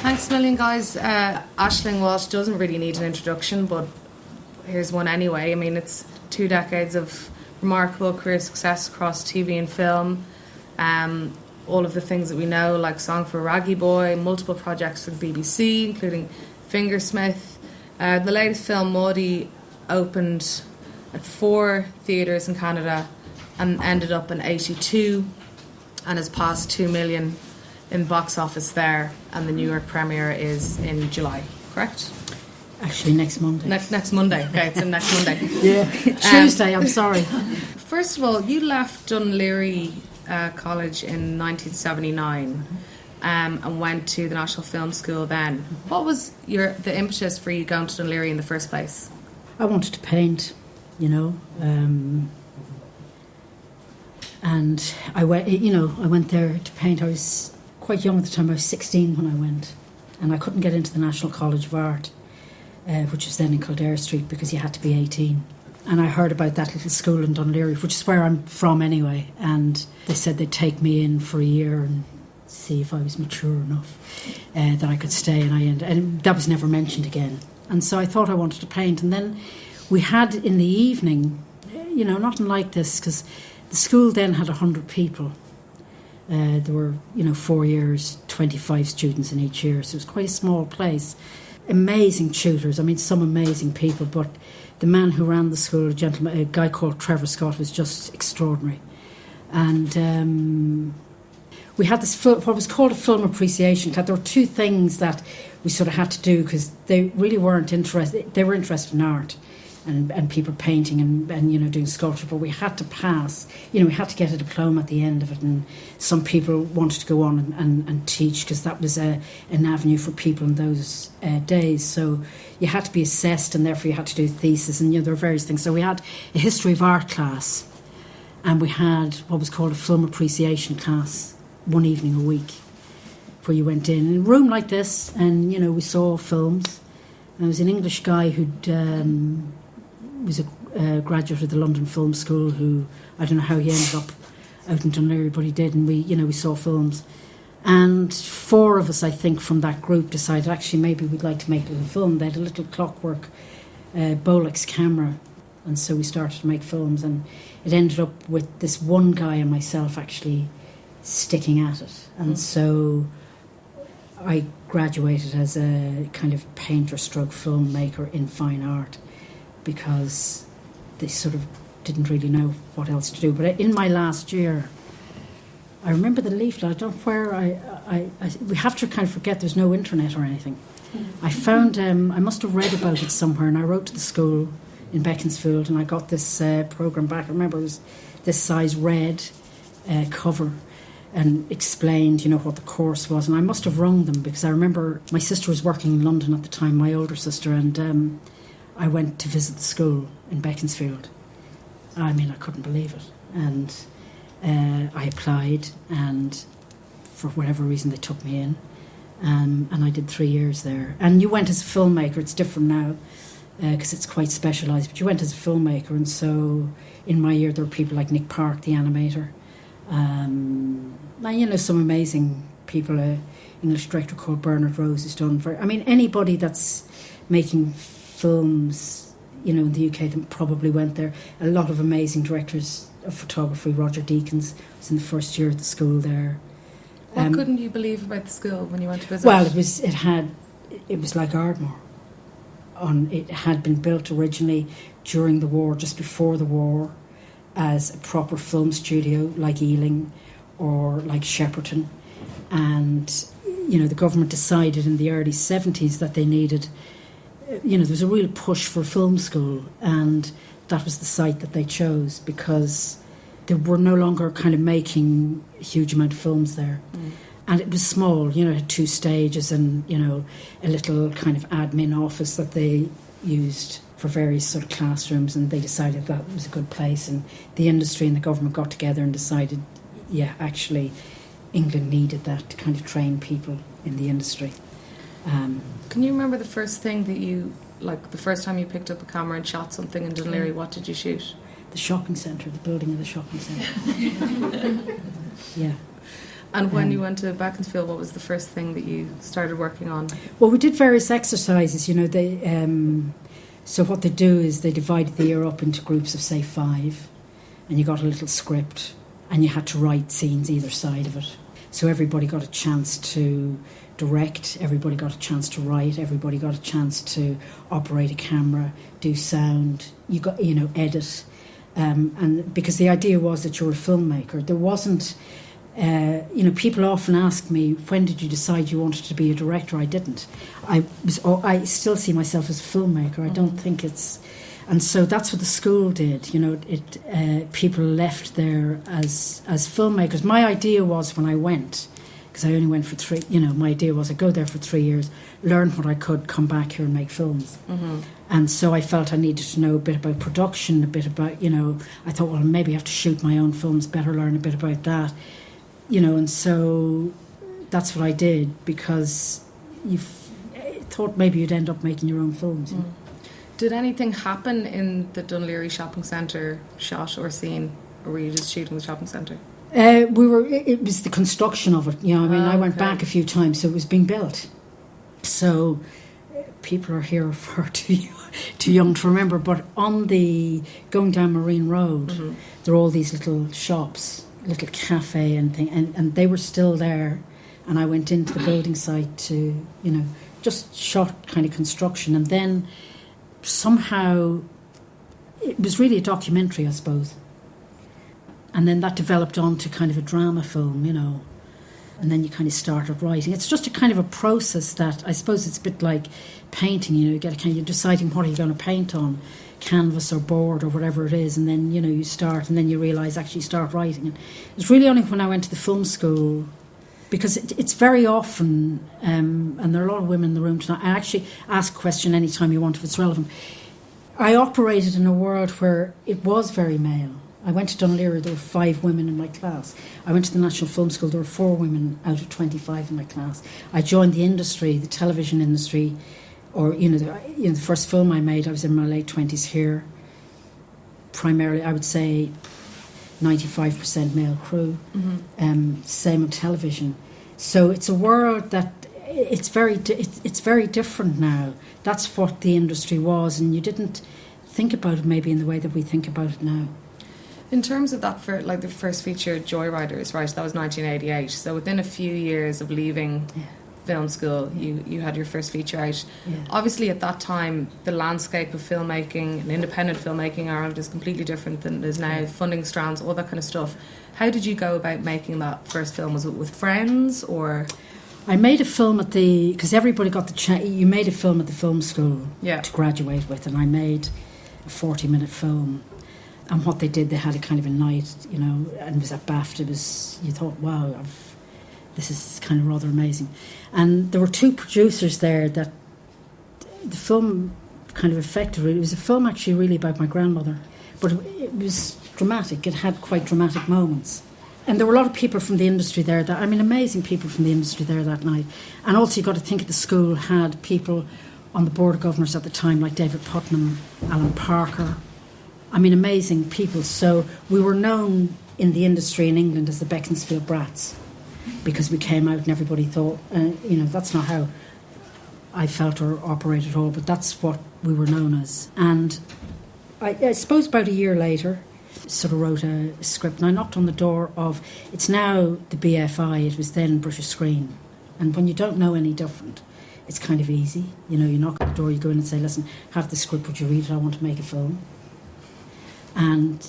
Thanks a million, guys. Aisling Walsh doesn't really need an introduction, but here's one anyway. I mean, it's 2 decades of remarkable career success across TV and film. All of the things that we know, like Song for a Raggy Boy, multiple projects for the BBC, including Fingersmith. The latest film, Maudie, opened at 4 theatres in Canada and ended up in 82 and has passed 2 million in box office there, and the New York premiere is in July, correct? Actually, next Monday. Next Monday. Okay, it's in next Monday. Yeah, Tuesday, I'm sorry. First of all, you left Dún Laoghaire College in 1979 and went to the National Film School then. What was the impetus for you going to Dún Laoghaire in the first place? I wanted to paint, and I went there to paint. I was quite young at the time. I was 16 when I went, and I couldn't get into the National College of Art, which was then in Kildare Street, because you had to be 18. And I heard about that little school in Dún Laoghaire, which is where I'm from anyway, and they said they'd take me in for a year and see if I was mature enough that I could stay, and that was never mentioned again. And so I thought I wanted to paint, and then we had in the evening, nothing like this, because the school then had 100 people. There were, 4 years, 25 students in each year, so it was quite a small place. Amazing tutors, some amazing people, but the man who ran the school, a guy called Trevor Scott, was just extraordinary. And we had this what was called a film appreciation class. There were 2 things that we sort of had to do, because they really weren't interested. They were interested in art and people painting and doing sculpture, but we had to pass. We had to get a diploma at the end of it, and some people wanted to go on and teach, because that was an avenue for people in those days. So you had to be assessed, and therefore you had to do a thesis, and there were various things. So we had a history of art class, and we had what was called a film appreciation class, 1 evening a week, where you went in a room like this, and we saw films. And there was an English guy who'd was a graduate of the London Film School, who I don't know how he ended up out in Dún Laoghaire, but he did, and we saw films. And 4 of us, I think, from that group decided actually maybe we'd like to make a little film. They had a little clockwork Bolex camera, and so we started to make films, and it ended up with this one guy and myself actually sticking at it. And so I graduated as a kind of painter stroke filmmaker in fine art, because they sort of didn't really know what else to do. But in my last year, I remember the leaflet. I don't know where we have to kind of forget there's no internet or anything. I found, I must have read about it somewhere, and I wrote to the school in Beaconsfield, and I got this programme back. I remember it was this size red cover, and explained, what the course was. And I must have rung them, because I remember my sister was working in London at the time, my older sister, and I went to visit the school in Beaconsfield. I couldn't believe it. And I applied, and for whatever reason they took me in. And I did 3 years there. And you went as a filmmaker. It's different now, because it's quite specialised. But you went as a filmmaker, and so in my year there were people like Nick Park, the animator. Some amazing people. An English director called Bernard Rose who's done anybody that's making films, in the UK that probably went there. A lot of amazing directors of photography. Roger Deakins was in the first year at the school there. What couldn't you believe about the school when you went to visit? Well, it was like Ardmore. It had been built originally during the war, just before the war, as a proper film studio like Ealing or like Shepperton. And, the government decided in the early 70s that they needed, there was a real push for a film school, and that was the site that they chose, because they were no longer kind of making a huge amount of films there. And it was small, it had 2 stages and, a little kind of admin office that they used for various sort of classrooms, and they decided that was a good place, and the industry and the government got together and decided, actually England needed that to kind of train people in the industry. Can you remember the first thing that the first time you picked up a camera and shot something in Dún Laoghaire? What did you shoot? The shopping centre, the building of the shopping centre. Yeah. And when you went to Beaconsfield, what was the first thing that you started working on? Well, we did various exercises. So what they do is they divided the year up into groups of, say, 5, and you got a little script, and you had to write scenes either side of it. So everybody got a chance to direct, everybody got a chance to write, everybody got a chance to operate a camera, do sound, you got, edit. And because the idea was that you're a filmmaker. There wasn't, people often ask me, when did you decide you wanted to be a director? I didn't. I still see myself as a filmmaker. I don't think it's... And so that's what the school did. People left there as filmmakers. My idea was when I went, because I only went for 3, my idea was I'd go there for 3 years, learn what I could, come back here and make films. Mm-hmm. And so I felt I needed to know a bit about production, a bit about, I thought, well, maybe I have to shoot my own films, better learn a bit about that. And so that's what I did, because you thought maybe you'd end up making your own films. Mm. Did anything happen in the Dún Laoghaire shopping centre shot or scene, or were you just shooting the shopping centre? It was the construction of it. I went back a few times, so it was being built. So people are here far too young to remember, but on the going down Marine Road, mm-hmm. there are all these little shops, little cafe and thing, and they were still there. And I went into the building site to, just shot kind of construction, and then somehow it was really a documentary, I suppose. And then that developed onto kind of a drama film, and then you kind of started writing. It's just a kind of a process that I suppose it's a bit like painting. You're deciding what are you going to paint on, canvas or board or whatever it is, and then you start, and then you realise actually start writing. And it was really only when I went to the film school, because it's very often, and there are a lot of women in the room tonight. I actually ask a question any time you want if it's relevant. I operated in a world where it was very male. I went to Dún Laoghaire, there were 5 women in my class. I went to the National Film School, there were 4 women out of 25 in my class. I joined the industry, the television industry, or, the first film I made, I was in my late 20s here. Primarily, I would say 95% male crew, mm-hmm. Same on television. So it's a world that it's very different now. That's what the industry was, and you didn't think about it maybe in the way that we think about it now. In terms of that, for the first feature, Joyriders, right? That was 1988. So within a few years of leaving film school, you had your first feature out. Yeah. Obviously, at that time, the landscape of filmmaking and independent filmmaking in Ireland is completely different than it is now. Yeah. Funding strands, all that kind of stuff. How did you go about making that first film? Was it with friends or? I made a film because everybody got the chance. You made a film at the film school to graduate with, and I made a 40-minute film. And what they did, they had a kind of a night, and it was at BAFTA. You thought, wow, this is kind of rather amazing. And there were 2 producers there that the film kind of affected. It was a film actually really about my grandmother, but it was dramatic. It had quite dramatic moments. And there were a lot of people from the industry there, amazing people from the industry there that night. And also you've got to think that the school had people on the Board of Governors at the time, like David Putnam, Alan Parker, amazing people. So we were known in the industry in England as the Beaconsfield Brats, because we came out and everybody thought, that's not how I felt or operated at all, but that's what we were known as. And I suppose about a year later, sort of wrote a script, and I knocked on the door of, it's now the BFI, it was then British Screen. And when you don't know any different, it's kind of easy. You knock on the door, you go in and say, listen, have the script, would you read it? I want to make a film. And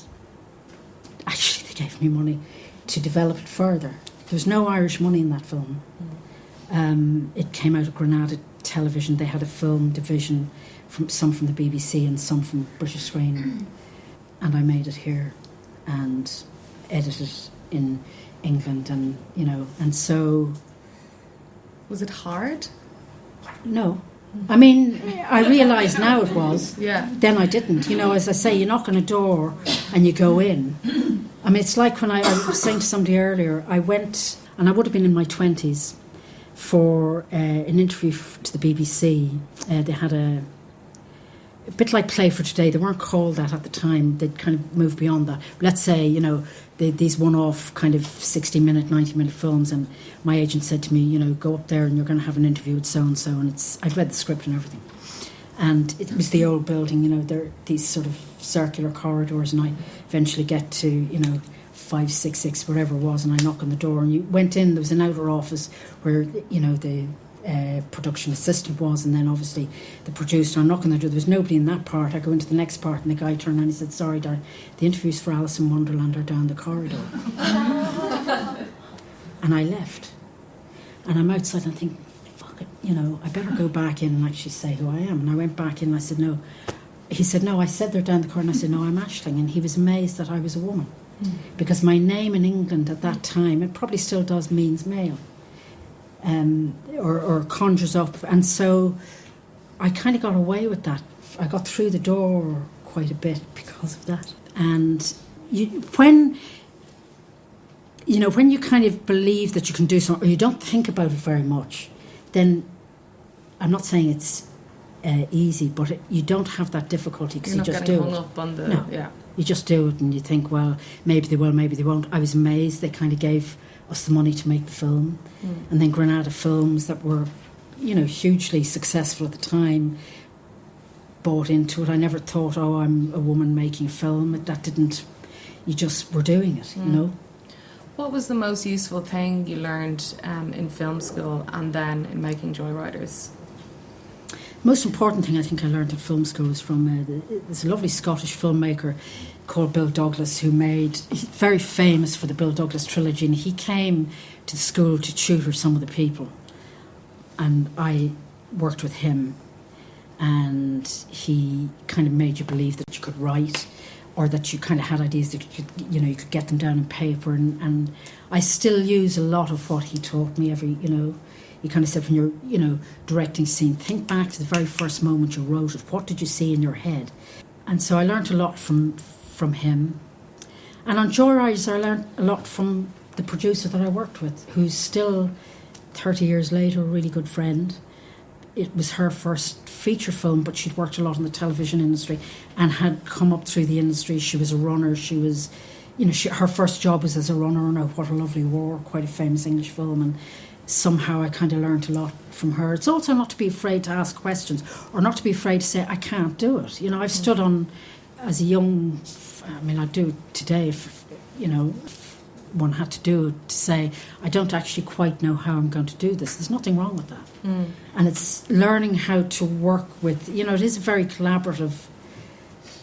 actually they gave me money to develop it further. There was no Irish money in that film. It came out of Granada Television. They had a film division, some from the BBC and some from British Screen. And I made it here and edited in England, and so... Was it hard? No. I realise now it was. Yeah. Then I didn't. As I say, you knock on a door and you go in. It's like when I was saying to somebody earlier, I went, and I would have been in my 20s, for an interview to the BBC. They had a bit like Play for Today. They weren't called that at the time. They'd kind of moved beyond that. Let's say, you know, these one-off kind of 60-minute, 90-minute films, and my agent said to me, you know, go up there and you're going to have an interview with so-and-so, and I'd read the script and everything. And it was the old building, you know, there are these sort of circular corridors, and I eventually get to, you know, 566, whatever it was, and I knock on the door, and you went in, there was an outer office where, you know, the production assistant was, and then obviously the producer. I'm knocking on the door, there was nobody in that part. I go into the next part, and the guy turned around and he said, sorry, darling, the interviews for Alice in Wonderland are down the corridor. And I left. And I'm outside and I think, fuck it, you know, I better go back in and actually say who I am. And I went back in and I said, no. He said, no, I said they're down the corridor. And I said, no, I'm Aisling. And he was amazed that I was a woman. Because my name in England at that time, it probably still does, means male. Or conjures up. And so I kind of got away with that. I got through the door quite a bit because of that. And when you kind of believe that you can do something, or you don't think about it very much, then I'm not saying it's easy, but you don't have that difficulty because you just do it. You're not getting hung up on the... No, yeah. You just do it and you think, well, maybe they will, maybe they won't. I was amazed they kind of gave us the money to make the film. And then Granada Films, that were, you know, hugely successful at the time, bought into it. I never thought, oh, I'm a woman making a film. That didn't... You just were doing it, you know. What was the most useful thing you learned in film school and then in making Joyriders? Most important thing I think I learned at film school was from there's a lovely Scottish filmmaker called Bill Douglas, he's very famous for the Bill Douglas trilogy, and he came to the school to tutor some of the people, and I worked with him, and he kind of made you believe that you could write, or that you kind of had ideas that you could get them down on paper, and I still use a lot of what he taught me. He kind of said, when you're, directing a scene, think back to the very first moment you wrote it. What did you see in your head? And so I learned a lot from him. And on Joyriders, I learned a lot from the producer that I worked with, who's still, 30 years later, a really good friend. It was her first feature film, but she'd worked a lot in the television industry and had come up through the industry. She was a runner. She was, her first job was as a runner on What a Lovely War, quite a famous English film, and somehow I kind of learned a lot from her. It's also not to be afraid to ask questions, or not to be afraid to say, I can't do it. I've stood on, as a young, I do it today, if one had to do it, to say, I don't actually quite know how I'm going to do this. There's nothing wrong with that. And it's learning how to work with, it is a very collaborative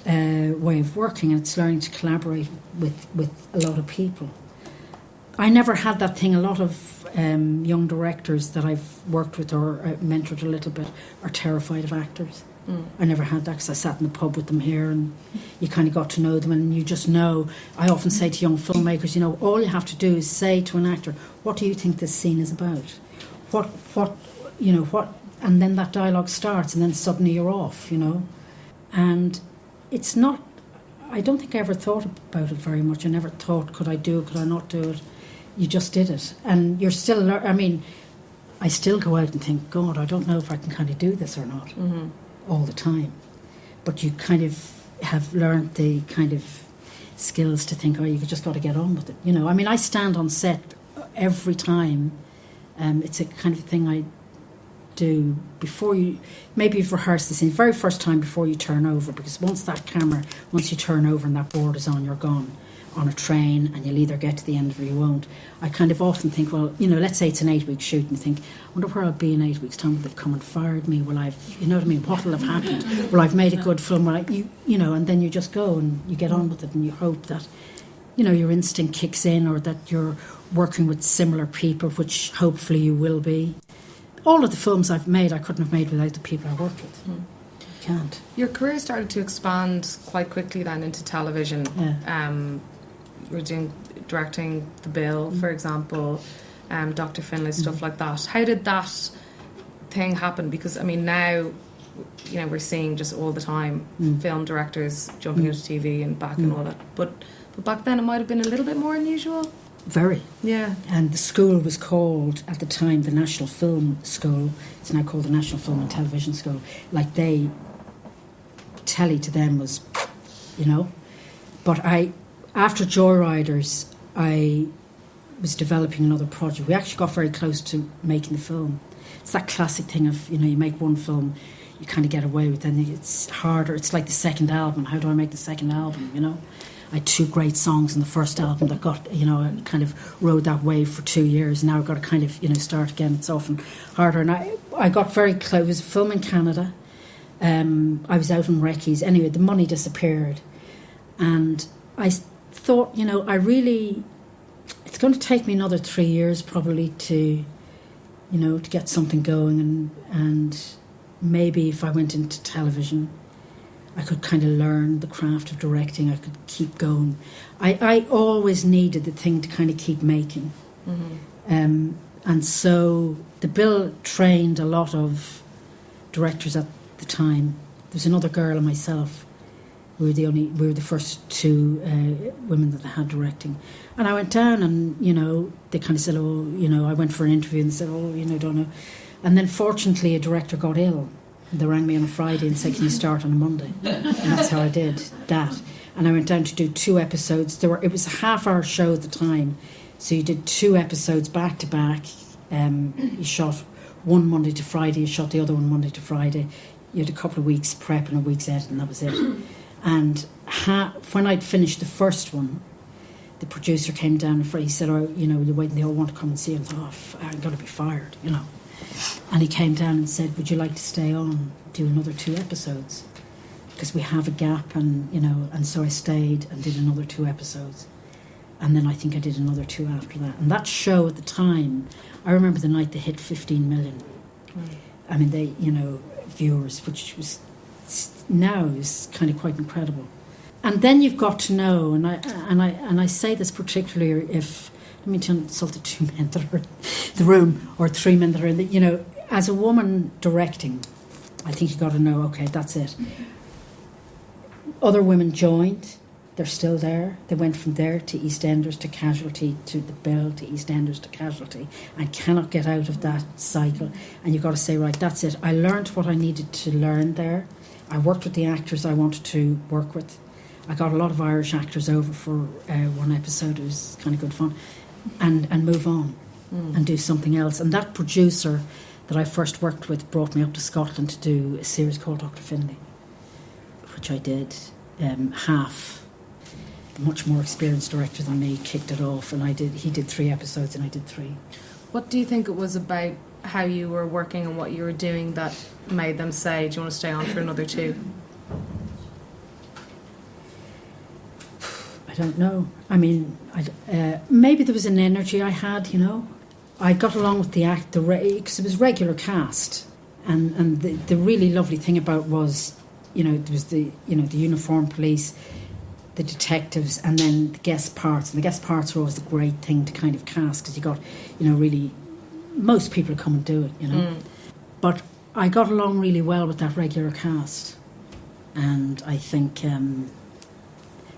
way of working, and it's learning to collaborate with a lot of people. I never had that thing. A lot of young directors that I've worked with or mentored a little bit are terrified of actors. I never had that, because I sat in the pub with them here, and you kind of got to know them, and you just know. I often say to young filmmakers, all you have to do is say to an actor, what do you think this scene is about? What, and then that dialogue starts, and then suddenly you're off, And it's not, I don't think I ever thought about it very much. I never thought, could I do it, could I not do it? You just did it. And you're still, I still go out and think, God, I don't know if I can kind of do this or not all the time. But you kind of have learned the kind of skills to think, you just got to get on with it. I stand on set every time. It's a kind of thing I do before maybe you've rehearsed the scene, the very first time before you turn over, because once you turn over and that board is on, you're gone. On a train, and you'll either get to the end of it or you won't. I kind of often think, well, let's say it's an 8-week shoot, and you think, I wonder where I'll be in 8 weeks' time. Will they've come and fired me? Will I've, what will have happened? Will I've made a good film? And then you just go and you get on with it, and you hope that, your instinct kicks in, or that you're working with similar people, which hopefully you will be. All of the films I've made, I couldn't have made without the people I worked with. Can't. Your career started to expand quite quickly then into television. Yeah. You were directing The Bill, for example, Dr. Finlay, stuff like that. How did that thing happen? Because, now, we're seeing just all the time film directors jumping into TV and back and all that. But back then it might have been a little bit more unusual. Very. Yeah. And the school was called, at the time, the National Film School. It's now called the National Film and Television School. telly to them was, you know. But after Joyriders, I was developing another project. We actually got very close to making the film. It's that classic thing of, you know, you make one film, you kind of get away with it, and it's harder. It's like the second album. How do I make the second album, you know? I had 2 great songs in the first album that got, you know, I kind of rode that wave for 2 years. Now I've got to kind of, you know, start again. It's often harder. And I got very close. It was a film in Canada. I was out in Recce's. Anyway, the money disappeared. And I thought, you know, it's going to take me another 3 years probably to, you know, to get something going. And maybe if I went into television, I could kind of learn the craft of directing. I could keep going. I always needed the thing to kind of keep making. Mm-hmm. And so the Bill trained a lot of directors at the time. There's another girl and myself. We were the first 2 women that had directing. And I went down and, you know, they kind of said, oh, you know, I went for an interview and they said, oh, you know, don't know. And then fortunately a director got ill. They rang me on a Friday and said, can you start on a Monday? And that's how I did that. And I went down to do 2 episodes. It was a half-hour show at the time. So you did 2 episodes back to back. You shot one Monday to Friday. You shot the other one Monday to Friday. You had a couple of weeks prep and a week's edit, and that was it. And when I'd finished the first one, the producer came down and he said, oh, you know, they all want to come and see him. I thought, oh, I'm going to be fired, you know. And he came down and said, would you like to stay on, do another 2 episodes? Because we have a gap, and, you know, and so I stayed and did another 2 episodes. And then I think I did another 2 after that. And that show at the time, I remember the night they hit 15 million. Right. I mean, they, you know, viewers, which was now is kind of quite incredible. And then you've got to know, and I say this particularly if, let me insult the 2 men that are in the room, or 3 men that are in the, you know, as a woman directing, I think you've got to know, okay, that's it. Other women joined, they're still there. They went from there to EastEnders to Casualty to the Bill to EastEnders to Casualty, and cannot get out of that cycle. And you've got to say, right, that's it. I learned what I needed to learn there. I worked with the actors I wanted to work with. I got a lot of Irish actors over for one episode. It was kind of good fun. And move on and do something else. And that producer that I first worked with brought me up to Scotland to do a series called Dr. Finlay, which I did. Half, a much more experienced director than me, kicked it off, and he did 3 episodes and I did 3. What do you think it was about how you were working and what you were doing that made them say, do you want to stay on for another 2? I don't know. I mean, maybe there was an energy I had, you know. I got along with the act, because it was regular cast. And the really lovely thing about was, you know, there was the uniformed police, the detectives, and then the guest parts. And the guest parts were always the great thing to kind of cast, because you got, you know, really, most people come and do it, you know. But I got along really well with that regular cast. And I think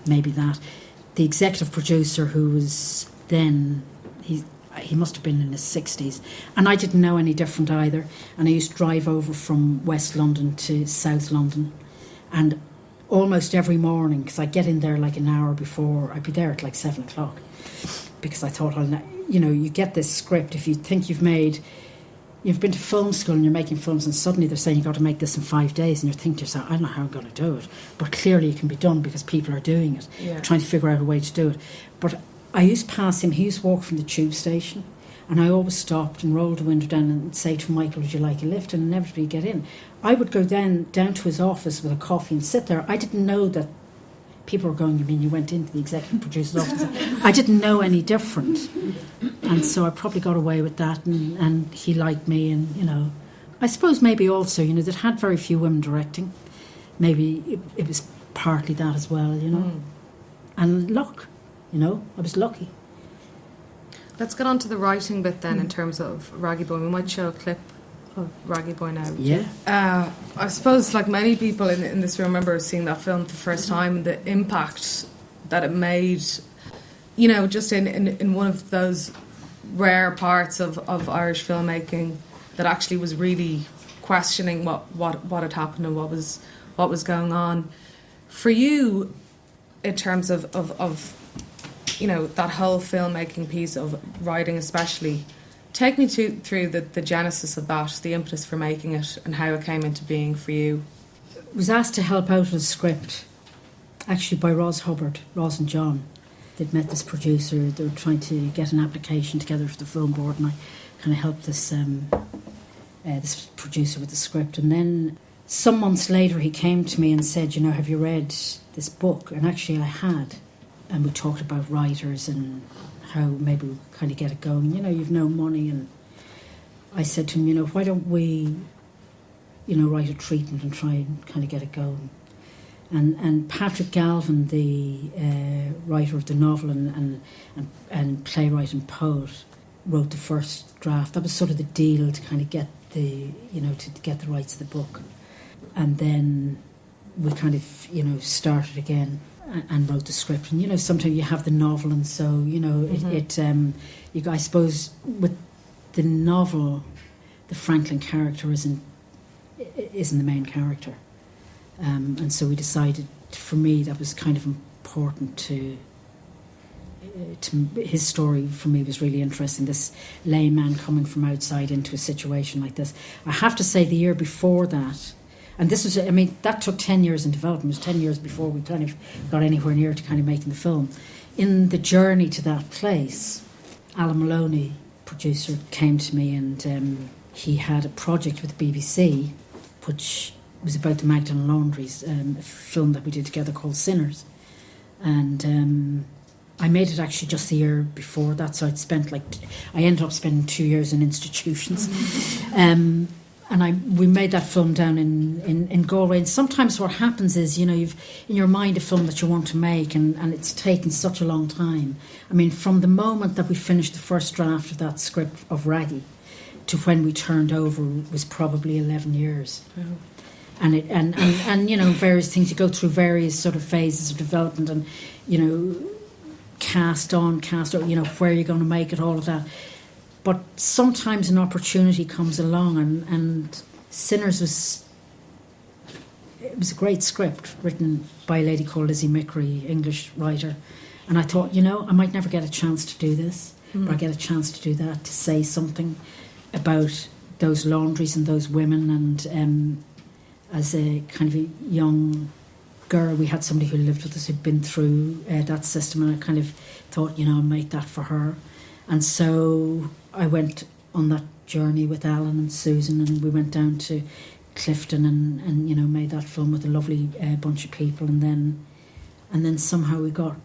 maybe that. The executive producer, who was then, he must have been in his 60s, and I didn't know any different either. And I used to drive over from West London to South London, and almost every morning, because I'd get in there like an hour before, I'd be there at like 7 o'clock, because I thought, you know, you get this script, if you think you've been to film school and you're making films, and suddenly they're saying you've got to make this in 5 days, and you're thinking to yourself, I don't know how I'm going to do it, but clearly it can be done because people are doing it, trying to figure out a way to do it. But I used to pass him, he used to walk from the tube station, and I always stopped and rolled the window down and say to Michael, would you like a lift? And inevitably he'd get in. I would go down to his office with a coffee and sit there. I didn't know that people were going, you mean you went into the executive producer's office? I didn't know any different. And so I probably got away with that, and he liked me, and, you know, I suppose maybe also, you know, that had very few women directing. Maybe it was partly that as well, you know. And luck, you know, I was lucky. Let's get on to the writing bit then, in terms of Raggy Boy. We might show a clip of Raggy Boy now. Yeah. I suppose, like many people in this room, remember seeing that film for the first time, and the impact that it made, you know, just in one of those rare parts of Irish filmmaking that actually was really questioning what had happened and what what was going on. For you, in terms of you know, that whole filmmaking piece of writing especially, take me through the genesis of that, the impetus for making it, and how it came into being for you. I was asked to help out with a script, actually by Roz and John. They'd met this producer, they were trying to get an application together for the film board, and I kind of helped this this producer with the script. And then some months later he came to me and said, you know, have you read this book? And actually I had. And we talked about writers and how maybe we kind of get it going. You know, you've no money. And I said to him, you know, why don't we, you know, write a treatment and try and kind of get it going. And Patrick Galvin, the writer of the novel and playwright and poet, wrote the first draft. That was sort of the deal to kind of get the rights of the book. And then we kind of, you know, started again and wrote the script. And, you know, sometimes you have the novel, and so, you know, I suppose with the novel, the Franklin character isn't the main character. And so we decided, for me, that was kind of important to his story for me was really interesting, this layman coming from outside into a situation like this. I have to say the year before that, and this was, I mean, that took 10 years in development. It was 10 years before we kind of got anywhere near to kind of making the film. In the journey to that place, Alan Maloney, producer, came to me, and he had a project with the BBC which was about the Magdalen Laundries, a film that we did together called Sinners. And I made it actually just the year before that, so I ended up spending 2 years in institutions. And we made that film down in Galway. And sometimes what happens is, you know, you've in your mind a film that you want to make, and it's taken such a long time. I mean, from the moment that we finished the first draft of that script of Raggy to when we turned over was probably 11 years. Oh. And you know, various things, you go through various sort of phases of development, and, you know, cast on, you know, where you're going to make it, all of that. But sometimes an opportunity comes along, and Sinners was a great script written by a lady called Lizzie Mickery, English writer. And I thought, you know, I might never get a chance to do this, but I get a chance to do that, to say something about those laundries and those women. And as a kind of a young girl, we had somebody who lived with us who'd been through that system, and I kind of thought, you know, I'll make that for her. And so I went on that journey with Alan and Susan, and we went down to Clifton and you know, made that film with a lovely bunch of people, and then somehow we got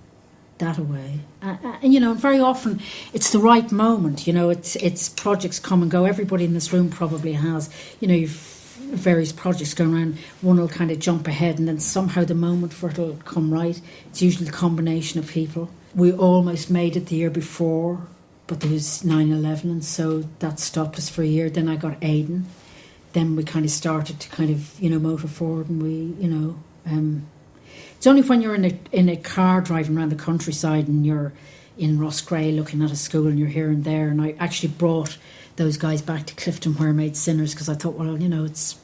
that away. And you know, very often it's the right moment. You know, it's projects come and go. Everybody in this room probably has. You know, you've various projects going around. One will kind of jump ahead, and then somehow the moment for it will come right. It's usually a combination of people. We almost made it the year before, but there was 9/11, and so that stopped us for a year. Then I got Aidan. Then we kind of started to kind of, you know, motor forward, and we, you know, it's only when you're in a car driving around the countryside and you're in Rossgray looking at a school and you're here and there. And I actually brought those guys back to Clifton where I made Sinners, because I thought, well, you know, it's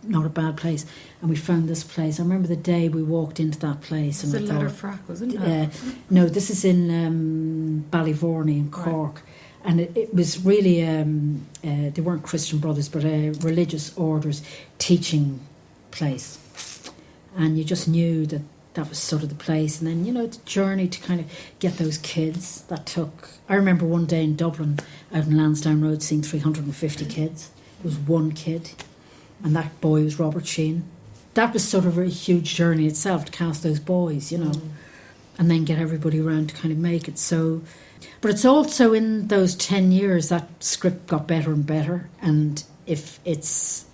not a bad place. And we found this place. I remember the day we walked into that place. It's and a Letterfrack, wasn't it? No, this is in Ballyvorney in Cork. Right. And it was really, they weren't Christian brothers, but a religious orders teaching place. And you just knew that was sort of the place. And then, you know, the journey to kind of get those kids, that took... I remember one day in Dublin, out in Lansdowne Road, seeing 350 kids. It was one kid, and that boy was Robert Sheehan. That was sort of a huge journey itself, to cast those boys, you know, and then get everybody around to kind of make it. So, but it's also in those 10 years that script got better and better, and if it's...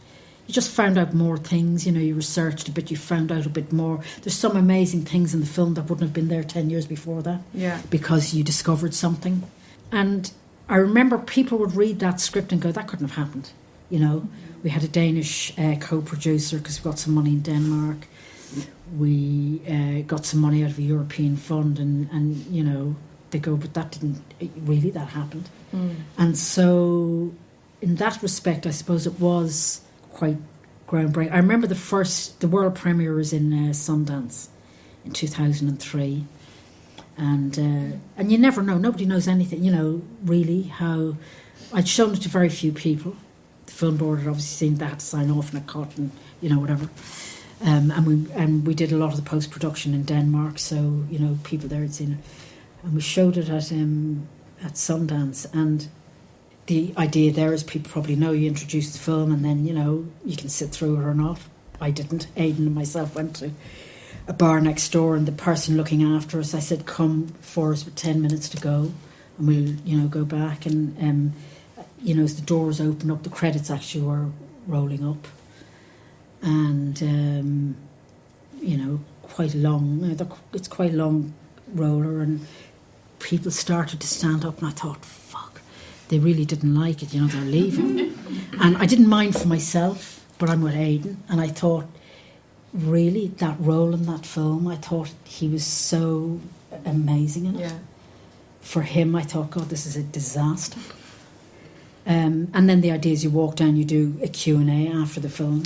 You just found out more things, you know, you researched a bit, you found out a bit more. There's some amazing things in the film that wouldn't have been there 10 years before that. Yeah. Because you discovered something. And I remember people would read that script and go, that couldn't have happened. You know, we had a Danish co-producer because we got some money in Denmark. We got some money out of a European fund, and you know, they go, but that didn't, really, that happened. And so in that respect, I suppose it was quite groundbreaking. I remember the world premiere was in Sundance in 2003. And you never know. Nobody knows anything, really how... I'd shown it to very few people. The film board had obviously seen that, to sign off and a cut and, whatever. And we did a lot of the post-production in Denmark, so, people there had seen it. And we showed it at Sundance. And the idea there, as people probably know, you introduce the film and then, you can sit through it or not. I didn't. Aidan and myself went to a bar next door, and the person looking after us, I said, come for us with 10 minutes to go, and we'll, go back. And, as the doors opened up, the credits actually were rolling up. And, quite long, it's quite a long roller, and people started to stand up, and I thought, fuck, they really didn't like it, they're leaving. And I didn't mind for myself, but I'm with Aidan, and I thought, really, that role in that film, I thought he was so amazing in it. Yeah. For him, I thought, God, this is a disaster. And then the idea is you walk down, you do a Q&A after the film,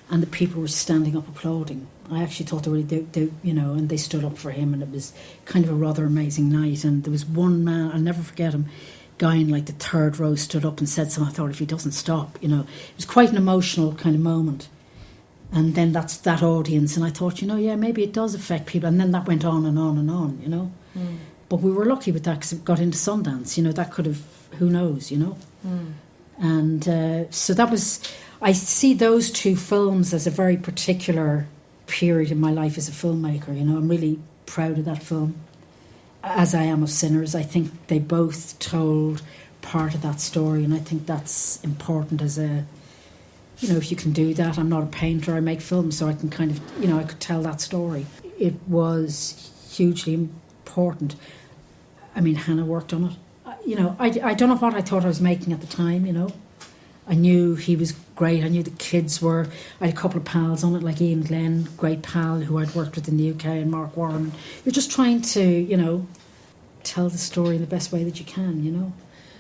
and the people were standing up applauding. I actually thought they and they stood up for him, and it was kind of a rather amazing night. And there was one man, I'll never forget him, guy in like the third row stood up and said something. I thought, if he doesn't stop, it was quite an emotional kind of moment. And then that's that audience, and I thought, yeah, maybe it does affect people. And then that went on and on and on, Mm. But we were lucky with that because it got into Sundance. That could have, who knows, Mm. And so that was, I see those two films as a very particular period in my life as a filmmaker. I'm really proud of that film, as I am of Sinners. I think they both told part of that story, and I think that's important as a... if you can do that. I'm not a painter, I make films, so I can kind of, I could tell that story. It was hugely important. I mean, Hannah worked on it. I don't know what I thought I was making at the time, I knew he was great. I knew the kids were... I had a couple of pals on it, like Ian Glenn, great pal, who I'd worked with in the UK, and Mark Warren. You're just trying to, tell the story in the best way that you can,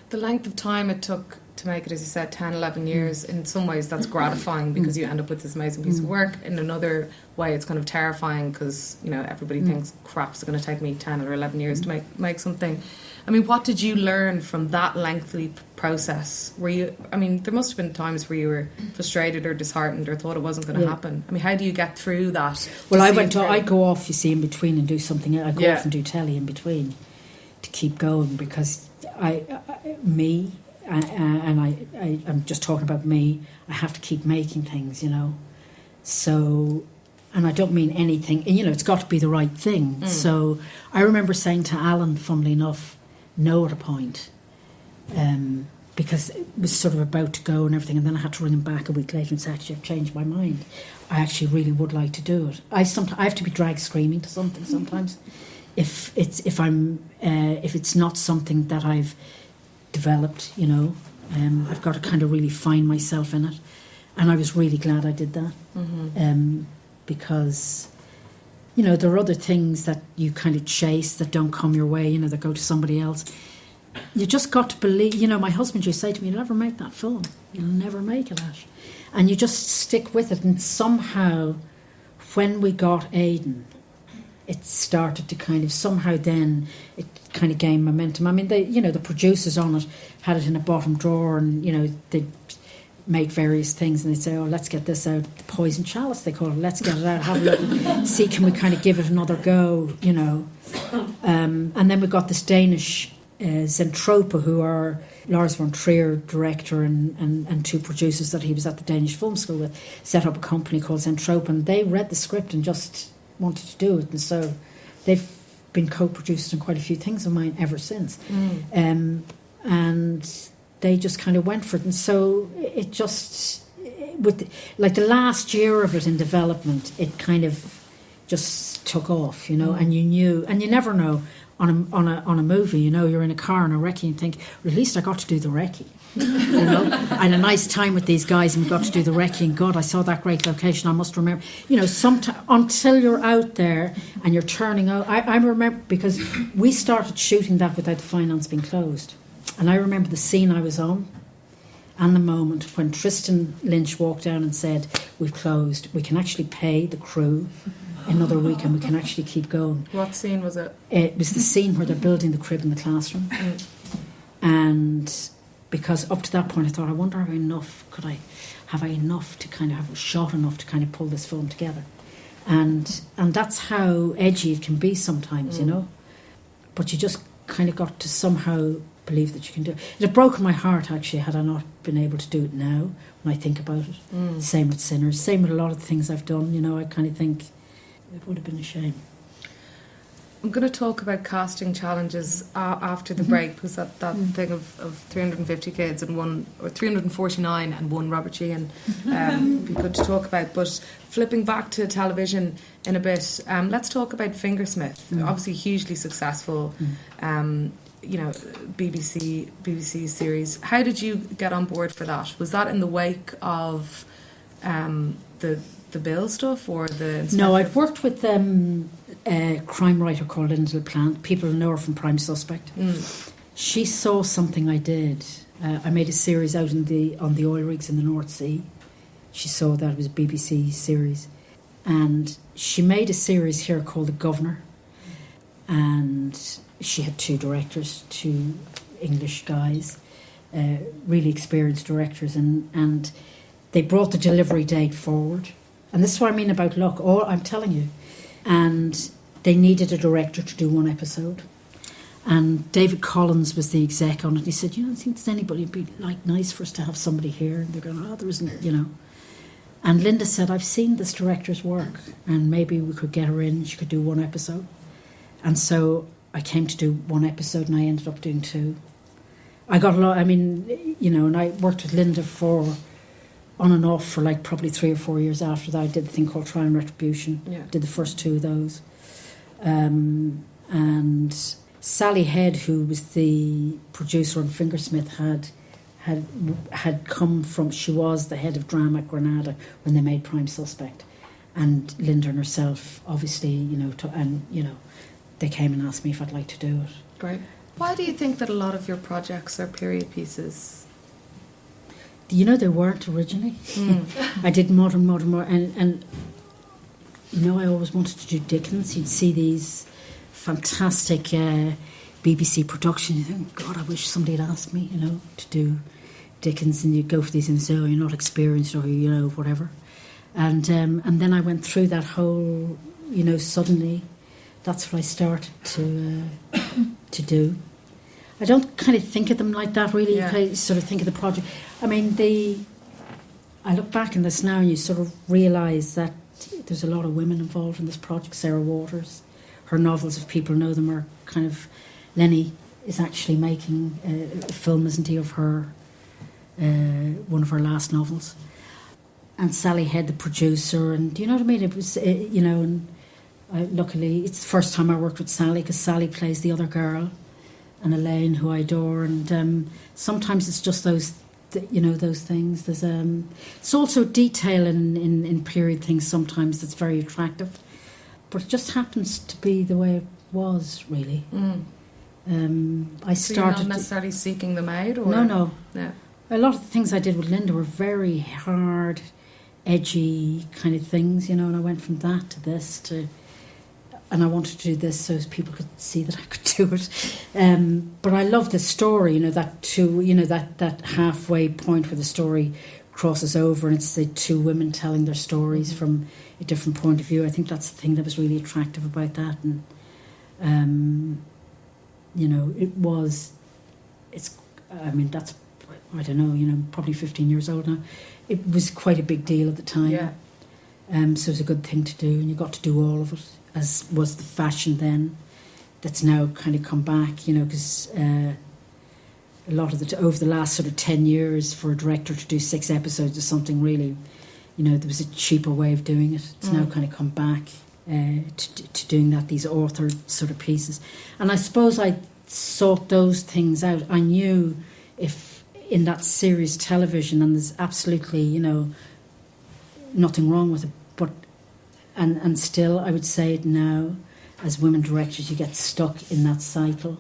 The length of time it took to make it, as you said, 10, 11 years, in some ways that's gratifying because you end up with this amazing piece of work. In another way, it's kind of terrifying because, everybody thinks, crap, it's going to take me 10 or 11 years to make something. I mean, what did you learn from that lengthy process? There must have been times where you were frustrated or disheartened or thought it wasn't going to happen. I mean, how do you get through that? Well, I'd go off, you see, in between and do something. I'd go off and do telly in between to keep going because I'm just talking about me, I have to keep making things, So, and I don't mean anything, and it's got to be the right thing. Mm. So I remember saying to Alan, funnily enough, no at a point, because it was sort of about to go and everything, and then I had to ring him back a week later and say, actually, I've changed my mind. I actually really would like to do it. I have to be dragged screaming to something sometimes. If it's not something that I've developed, I've got to kind of really find myself in it, and I was really glad I did that. Mm-hmm. Because there are other things that you kind of chase that don't come your way, that go to somebody else. You just got to believe. My husband used to say to me, "You'll never make that film. You'll never make it, Ash," and you just stick with it. And somehow, when we got Aidan, it started to kind of somehow then it kind of gained momentum. I mean, the producers on it had it in a bottom drawer, and they'd make various things, and they'd say, "Oh, let's get this out, the poison chalice," they call it. Let's get it out, have a look, see, can we kind of give it another go, And then we got this Danish Zentropa, who are Lars von Trier, director, and two producers that he was at the Danish Film School with, set up a company called Zentropa, and they read the script and just wanted to do it, and so they've been co-producers on quite a few things of mine ever since. And they just kind of went for it, and so it just, with like the last year of it in development, it kind of just took off, and you knew, and you never know on a movie, you're in a car on a recce and think, well, at least I got to do the recce. I had a nice time with these guys and we got to do the recce, and God, I saw that great location, I must remember, until you're out there and you're turning out. I remember, because we started shooting that without the finance being closed, and I remember the scene I was on and the moment when Tristan Lynch walked down and said, we've closed. We can actually pay the crew another week and we can actually keep going. What scene was it? It was the scene where they're building the crib in the classroom. And because up to that point I thought, I wonder have I enough to kind of have shot enough to kind of pull this film together. And that's how edgy it can be sometimes, you know. But you just kind of got to somehow believe that you can do it. It had broken my heart, actually, had I not been able to do it now, when I think about it. Same with Sinners, same with a lot of the things I've done, you know. I kind of think it would have been a shame. I'm going to talk about casting challenges after the break, because that thing of 350 kids and one, or 349 and one Robert Sheehan, would be good to talk about. But flipping back to television in a bit, let's talk about Fingersmith. Obviously hugely successful, you know, BBC series. How did you get on board for that? Was that in the wake of the Bill stuff or the inspector? No, I'd worked with a crime writer called Linda Plant. People know her from Prime Suspect. She saw something I did. I made a series out on the oil rigs in the North Sea. She saw that it was a BBC series, and she made a series here called The Governor. And she had two directors, two English guys, really experienced directors, and they brought the delivery date forward. And this is what I mean about luck. I'm telling you. And they needed a director to do one episode. And David Collins was the exec on it. He said, you don't think there's anybody, it'd be nice for us to have somebody here. And they're going, there isn't, you know. And Linda said, I've seen this director's work and maybe we could get her in. She could do one episode. And so I came to do one episode and I ended up doing two. I got a lot, I mean, you know, and I worked with Linda on and off for probably 3 or 4 years after that. I did the thing called Trial and Retribution. Did the first two of those. And Sally Head, who was the producer on Fingersmith, had come from, she was the head of drama at Granada when they made Prime Suspect. And Linda and herself, obviously, you know, they came and asked me if I'd like to do it. Great. Why do you think that a lot of your projects are period pieces? You know, they weren't originally. I did modern, and you know, I always wanted to do Dickens. You'd see these fantastic BBC productions. You think, God, I wish somebody had asked me, you know, to do Dickens. And you'd go for these and say, oh, you're not experienced, or you know, whatever. And then I went through that whole, you know, suddenly, that's what I started to do. I don't kind of think of them like that, really. Yeah. You kind of sort of think of the project. I mean, I look back in this now and you sort of realise that there's a lot of women involved in this project. Sarah Waters, her novels, if people know them, are kind of... Lenny is actually making a film, isn't he, of her, one of her last novels. And Sally Head, the producer, and do you know what I mean? It was, you know, and luckily it's the first time I worked with Sally, because Sally plays the other girl, and Elaine, who I adore, and sometimes it's just those, you know, those things. There's it's also detail in period things sometimes that's very attractive, but it just happens to be the way it was, really. I started. So you're not necessarily seeking them out, or no. A lot of the things I did with Linda were very hard, edgy kind of things, you know, and I went from that to this to. And I wanted to do this so as people could see that I could do it. But I love the story, you know, that halfway point where the story crosses over and it's the two women telling their stories from a different point of view. I think that's the thing that was really attractive about that. And, you know, I mean, that's, I don't know, you know, probably 15 years old now. It was quite a big deal at the time. Yeah. So it was a good thing to do, and you got to do all of it, as was the fashion then, that's now kind of come back, you know, because a lot of over the last sort of 10 years for a director to do 6 episodes is something really, you know, there was a cheaper way of doing it. It's now kind of come back to doing that, these authored sort of pieces. And I suppose I sought those things out. I knew if in that series television, and there's absolutely, you know, nothing wrong with it, but and still I would say it now, as women directors, you get stuck in that cycle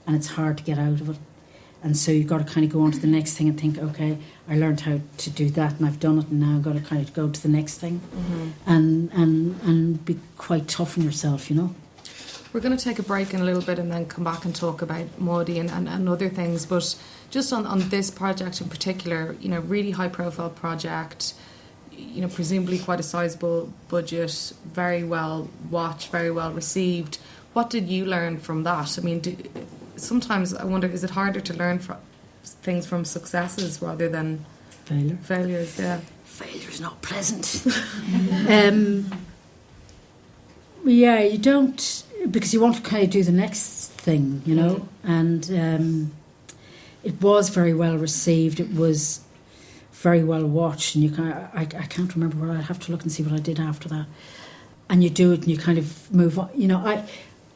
and it's hard to get out of it. And so you've got to kind of go on to the next thing and think, okay, I learned how to do that and I've done it, and now I've got to kind of go to the next thing, and be quite tough on yourself, you know. We're going to take a break in a little bit and then come back and talk about Maudie and other things. But just on this project in particular, you know, really high profile project, you know, presumably quite a sizable budget, very well watched, very well received. What did you learn from that? I mean, sometimes I wonder, is it harder to learn things from successes rather than failures? Yeah. Failure's not pleasant. Yeah, you don't, because you want to kind of do the next thing, you know. And it was very well received. It was very well watched, and I can't remember what. I'd have to look and see what I did after that. And you do it, and you kind of move on. You know,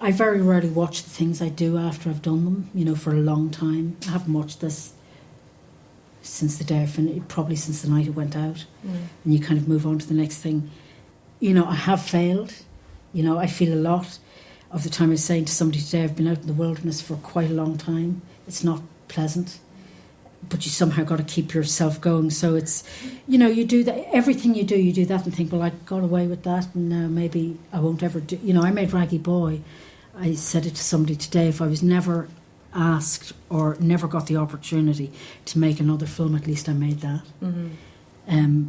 I very rarely watch the things I do after I've done them, you know, for a long time. I haven't watched this since the day I finished, probably since the night it went out. And you kind of move on to the next thing. You know, I have failed. You know, I feel a lot of the time. I was saying to somebody today, I've been out in the wilderness for quite a long time. It's not pleasant, but you somehow got to keep yourself going. So it's, you know, you do that, everything you do that and think, well, I got away with that, and now maybe I won't ever do. You know, I made Raggy Boy. I said it to somebody today, if I was never asked or never got the opportunity to make another film, at least I made that.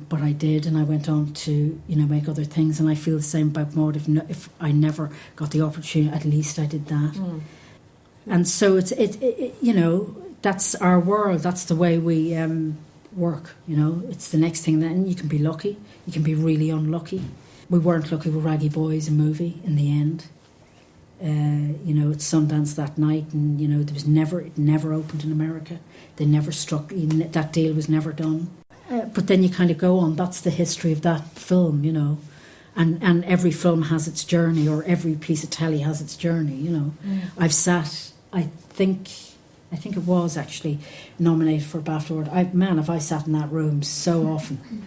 But I did, and I went on to, you know, make other things, and I feel the same about Maud. If I never got the opportunity, at least I did that. And so it's you know, that's our world. That's the way we work. You know, it's the next thing. Then you can be lucky, you can be really unlucky. We weren't lucky with Raggy Boys, a movie, in the end. You know, it's Sundance that night, and you know, it never opened in America. They never struck. That deal was never done. But then you kind of go on. That's the history of that film, you know, and every film has its journey, or every piece of telly has its journey, you know. I've sat. I think it was actually nominated for a BAFTA award. Have I sat in that room so often,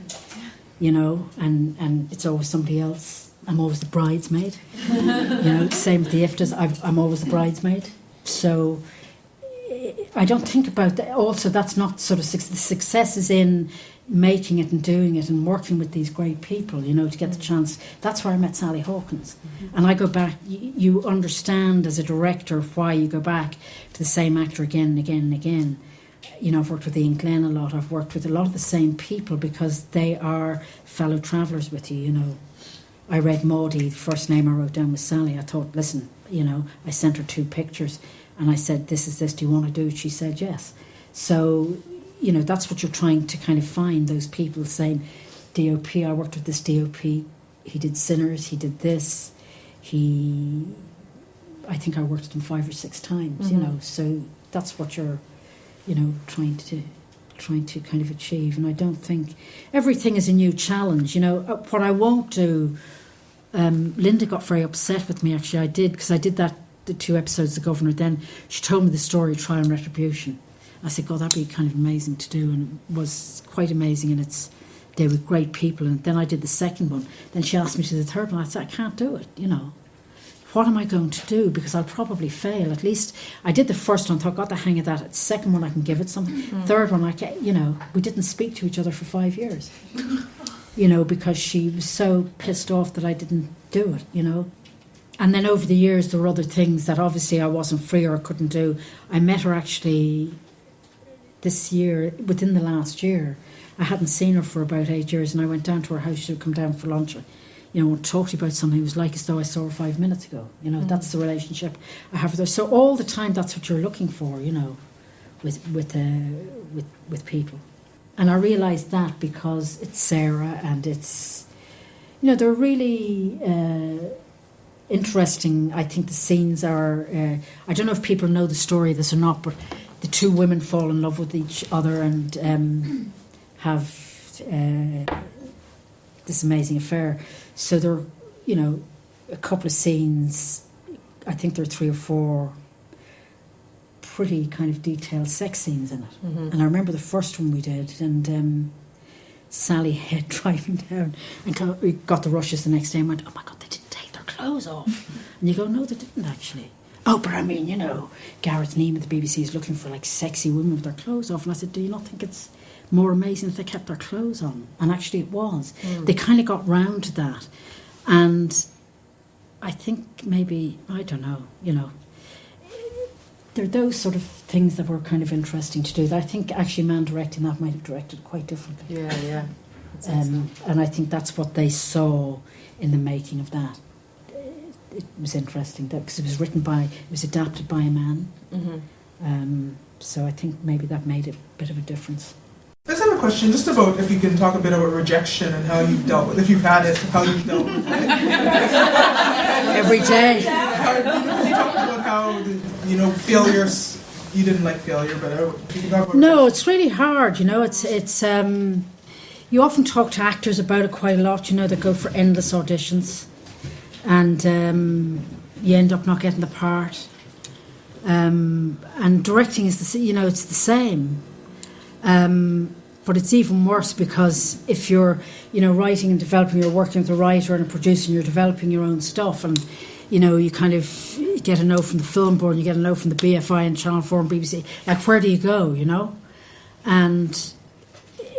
you know, and it's always somebody else. I'm always the bridesmaid, you know. Same with the IFTAs. I'm always the bridesmaid. So I don't think about that. Also, that's not sort of the success is in making it and doing it and working with these great people, you know, to get the chance. That's where I met Sally Hawkins. And I go back, you understand as a director why you go back to the same actor again and again and again. You know, I've worked with Ian Glenn a lot. I've worked with a lot of the same people because they are fellow travellers with you, you know. I read Maudie, the first name I wrote down was Sally. I thought, listen, you know, I sent her 2 pictures and I said, this is this, do you want to do it? She said yes. So, you know, that's what you're trying to kind of find, those people saying, DOP, I worked with this DOP, he did Sinners, he did this, I think I worked with him 5 or 6 times, you know, so that's what you're, you know, trying to kind of achieve. And I don't think, everything is a new challenge, you know. What I won't do, Linda got very upset with me, actually. I did, because I did that, the 2 episodes, The Governor. Then she told me the story, Trial and Retribution. I said, God, that'd be kind of amazing to do, and it was quite amazing, and they were great people. And then I did the second one. Then she asked me to do the third one. I said, I can't do it, you know. What am I going to do? Because I'll probably fail. At least I did the first one, thought, got the hang of that. The second one, I can give it something. Third one, you know, we didn't speak to each other for 5 years, you know, because she was so pissed off that I didn't do it, you know. And then over the years, there were other things that obviously I wasn't free or couldn't do. I met her actually this year, within the last year. I hadn't seen her for about 8 years, and I went down to her house. She would come down for lunch. You know, want to talk to you about something. It was like as though I saw her 5 minutes ago. You know, that's the relationship I have with her. So all the time, that's what you're looking for, you know, with people. And I realised that because it's Sarah, and it's, you know, they're really interesting. I think the scenes are. I don't know if people know the story of this or not, but the 2 women fall in love with each other and have this amazing affair. So there are, you know, a couple of scenes, I think there are 3 or 4 pretty kind of detailed sex scenes in it. And I remember the first one we did, and Sally head driving down, and we got the rushes the next day and went, oh my God, they didn't take their clothes off. And you go, no, they didn't actually. oh, but I mean, Gareth Neame at the BBC is looking for like sexy women with their clothes off. And I said, do you not think it's more amazing if they kept their clothes on? And actually it was. They kind of got round to that. And I think maybe, I don't know, there are those sort of things that were kind of interesting to do. That I think actually a man directing that might have directed quite differently. Yeah. And I think that's what they saw in the making of that. It was interesting because it was adapted by a man. So I think maybe that made a bit of a difference. I just have a question just about if you can talk a bit about rejection and how you've dealt with it, if you've had it, how you've dealt with it. Every day. Can you talk about how, failures, you didn't like failure, but you can talk about No, it's really hard, it's you often talk to actors about it quite a lot, that go for endless auditions and you end up not getting the part. And directing is it's the same. But it's even worse because if you're, writing and developing, you're working with a writer and a producer and you're developing your own stuff and, you kind of get a no from the film board and you get a no from the BFI and Channel 4 and BBC. Like, where do you go, And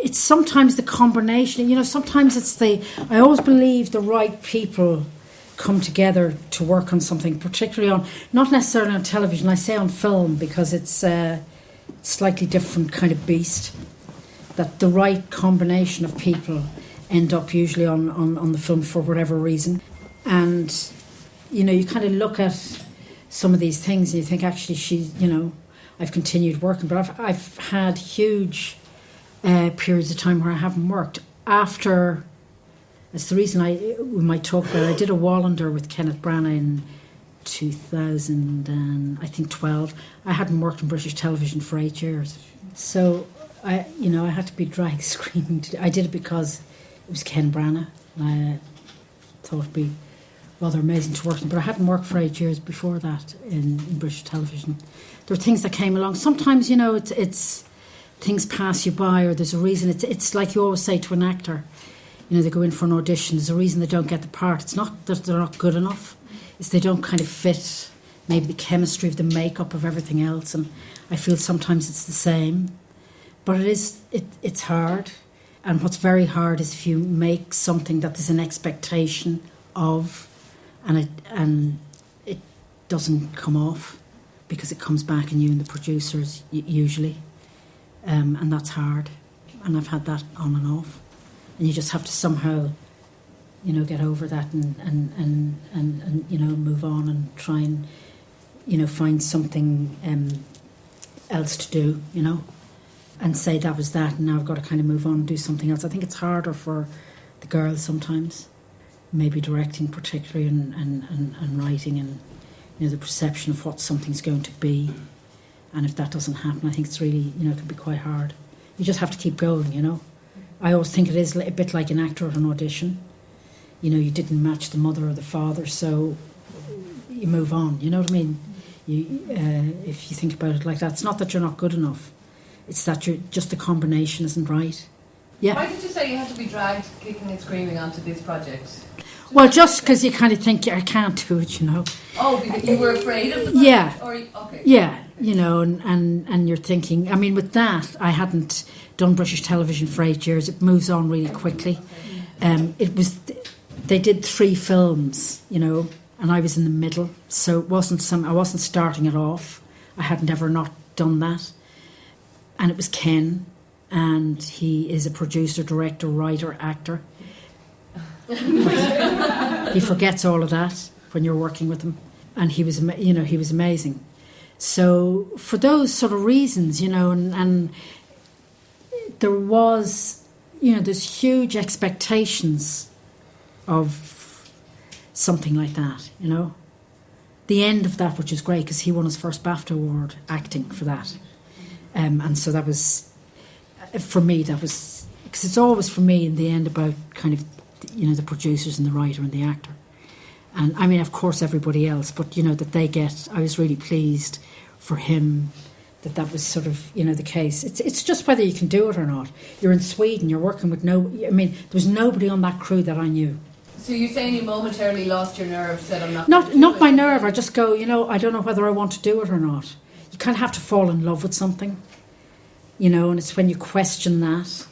it's sometimes the combination, sometimes it's I always believe the right people come together to work on something, particularly on, not necessarily on television, I say on film because it's a slightly different kind of beast, that the right combination of people end up usually on the film for whatever reason. And, you kind of look at some of these things and you think actually I've continued working, but I've had huge periods of time where I haven't worked. After, that's the reason we might talk about it, I did a Wallander with Kenneth Branagh in 2012. I hadn't worked in British television for 8 years. So, I had to be dragged screaming. I did it because it was Ken Branagh. I thought it'd be rather amazing to work with him. But I hadn't worked for 8 years before that in British television. There were things that came along. Sometimes, it's things pass you by or there's a reason. It's like you always say to an actor, they go in for an audition, there's a reason they don't get the part. It's not that they're not good enough. It's they don't kind of fit maybe the chemistry of the makeup of everything else. And I feel sometimes it's the same. But it's hard. And what's very hard is if you make something that there's an expectation of and it doesn't come off because it comes back on you and the producers usually. And that's hard. And I've had that on and off. And you just have to somehow, get over that and move on and try and, find something else to do, and say that was that and now I've got to kind of move on and do something else. I think it's harder for the girls sometimes, maybe directing particularly and writing and, the perception of what something's going to be. And if that doesn't happen, I think it's really, it can be quite hard. You just have to keep going, I always think it is a bit like an actor at an audition. You didn't match the mother or the father, so you move on. You know what I mean? If you think about it like that, it's not that you're not good enough. It's that the combination isn't right. Yeah. Why did you say you had to be dragged kicking and screaming onto this project? Well, just because you kind of think I can't do it, Oh, because you were afraid of the project? Yeah. Okay. Yeah, and you're thinking, I mean, with that, I hadn't done British television for 8 years. It moves on really quickly. They did 3 films, and I was in the middle, so it wasn't I wasn't starting it off. I hadn't ever not done that. And it was Ken, and he is a producer, director, writer, actor. He forgets all of that when you're working with him, and he was amazing. So for those sort of reasons, and there was, there's huge expectations of something like that, The end of that, which is great, because he won his first BAFTA award acting for that. And so that was, for me, because it's always for me in the end about kind of, the producers and the writer and the actor. And I mean, of course, everybody else, but, that they get, I was really pleased for him that was sort of, the case. It's just whether you can do it or not. You're in Sweden, you're working with there was nobody on that crew that I knew. So you're saying you momentarily lost your nerve, said I'm not going to do Not it. my nerve. I just go, I don't know whether I want to do it or not. You kind of have to fall in love with something, and it's when you question that,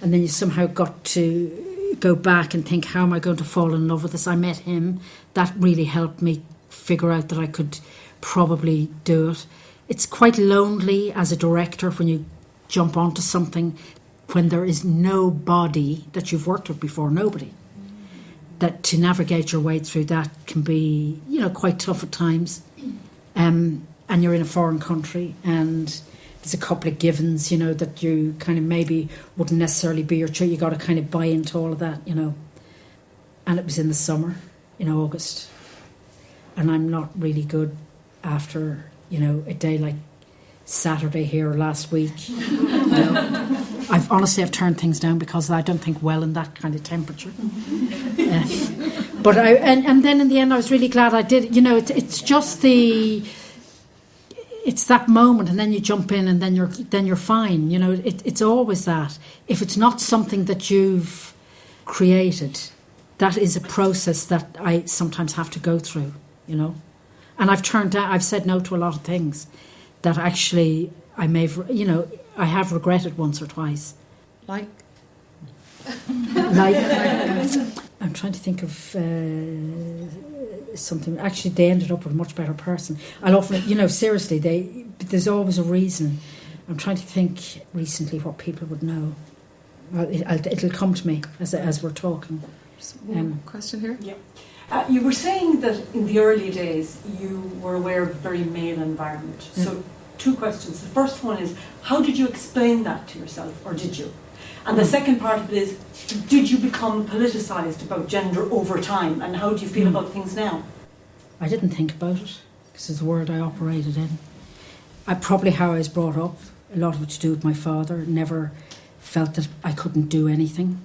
and then you somehow got to go back and think, how am I going to fall in love with this? I met him. That really helped me figure out that I could probably do it. It's quite lonely as a director when you jump onto something when there is nobody that you've worked with before, nobody. That to navigate your way through that can be, quite tough at times. And you're in a foreign country and there's a couple of givens, that you kind of maybe wouldn't necessarily be your choice. You got to kind of buy into all of that, And it was in the summer, in August. And I'm not really good after, a day like Saturday here last week. I've turned things down because I don't think well in that kind of temperature. But and then in the end I was really glad I did. It's just it's that moment, and then you jump in, and then you're fine. It's always that. If it's not something that you've created, that is a process that I sometimes have to go through. And I've said no to a lot of things that actually I may have, I have regretted once or twice. Like? I'm trying to think of something. Actually, they ended up with a much better person. I'll often, seriously, there's always a reason. I'm trying to think recently what people would know. Well, it'll come to me as we're talking. One question here. Yeah. You were saying that in the early days you were aware of a very male environment. So 2 questions. The first one is, how did you explain that to yourself, or did you? And the second part of it is, did you become politicised about gender over time, and how do you feel about things now? I didn't think about it, because it's the world I operated in. Probably how I was brought up, a lot of it to do with my father. Never felt that I couldn't do anything.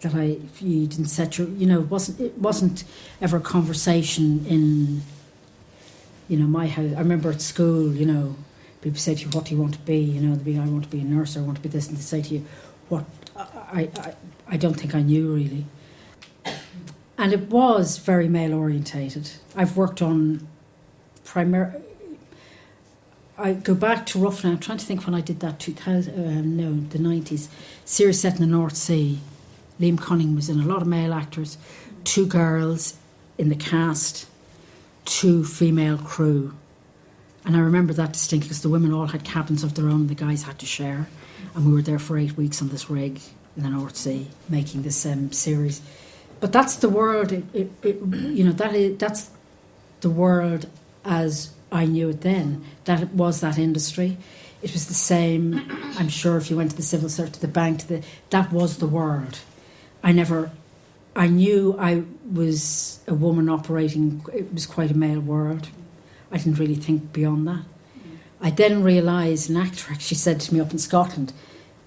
That you didn't set your, it wasn't ever a conversation in, my house. I remember at school, people say to you, what do you want to be? I want to be a nurse, or I want to be this, and they say to you, what? I don't think I knew really. And it was very male orientated. I've worked on I go back to roughly, I'm trying to think when I did that, the 90s, series set in the North Sea. Liam Cunningham was in, a lot of male actors, 2 girls in the cast, 2 female crew. And I remember that distinctly because the women all had cabins of their own and the guys had to share. And we were there for 8 weeks on this rig in the North Sea making this series. But that's the world, that's the world as I knew it then. That it was that industry. It was the same, I'm sure, if you went to the civil service, to the bank, that was the world. I knew I was a woman operating, it was quite a male world. I didn't really think beyond that. I then realised, an actor actually said to me up in Scotland,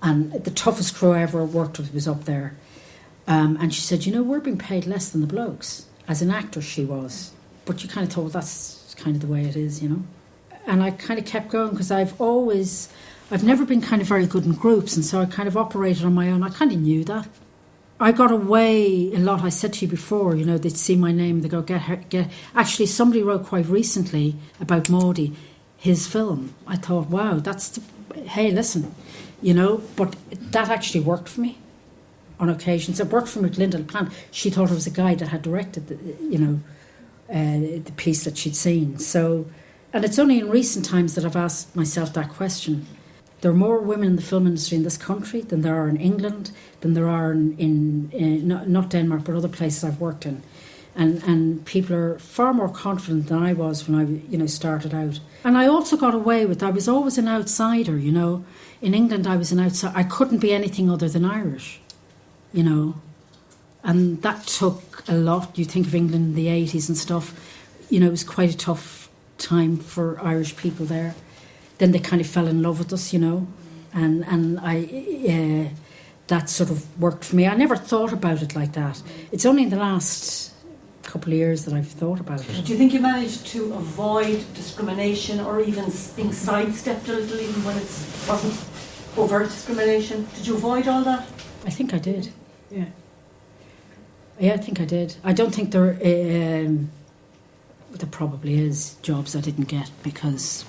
and the toughest crew I ever worked with was up there, and she said, we're being paid less than the blokes. As an actor she was. But you kind of thought, well, that's kind of the way it is, And I kind of kept going because I've never been kind of very good in groups, and so I kind of operated on my own. I kind of knew that. I got away a lot. I said to you before, they'd see my name, they go, get her. Actually, somebody wrote quite recently about Maudie, his film. I thought, wow, hey, listen, but that actually worked for me on occasions. It worked for me with Linda LaPlante. She thought it was a guy that had directed, the piece that she'd seen. So, and it's only in recent times that I've asked myself that question. There are more women in the film industry in this country than there are in England, than there are in not Denmark, but other places I've worked in. And people are far more confident than I was when I started out. And I also got away with, I was always an outsider, In England I was an outsider. I couldn't be anything other than Irish, And that took a lot. You think of England in the 80s and stuff, it was quite a tough time for Irish people there. Then they kind of fell in love with us, and I that sort of worked for me. I never thought about it like that. It's only in the last couple of years that I've thought about it. Do you think you managed to avoid discrimination, or even being sidestepped a little, even when it wasn't overt discrimination? Did you avoid all that? I think I did, yeah. Yeah, I think I did. I don't think there probably is jobs I didn't get because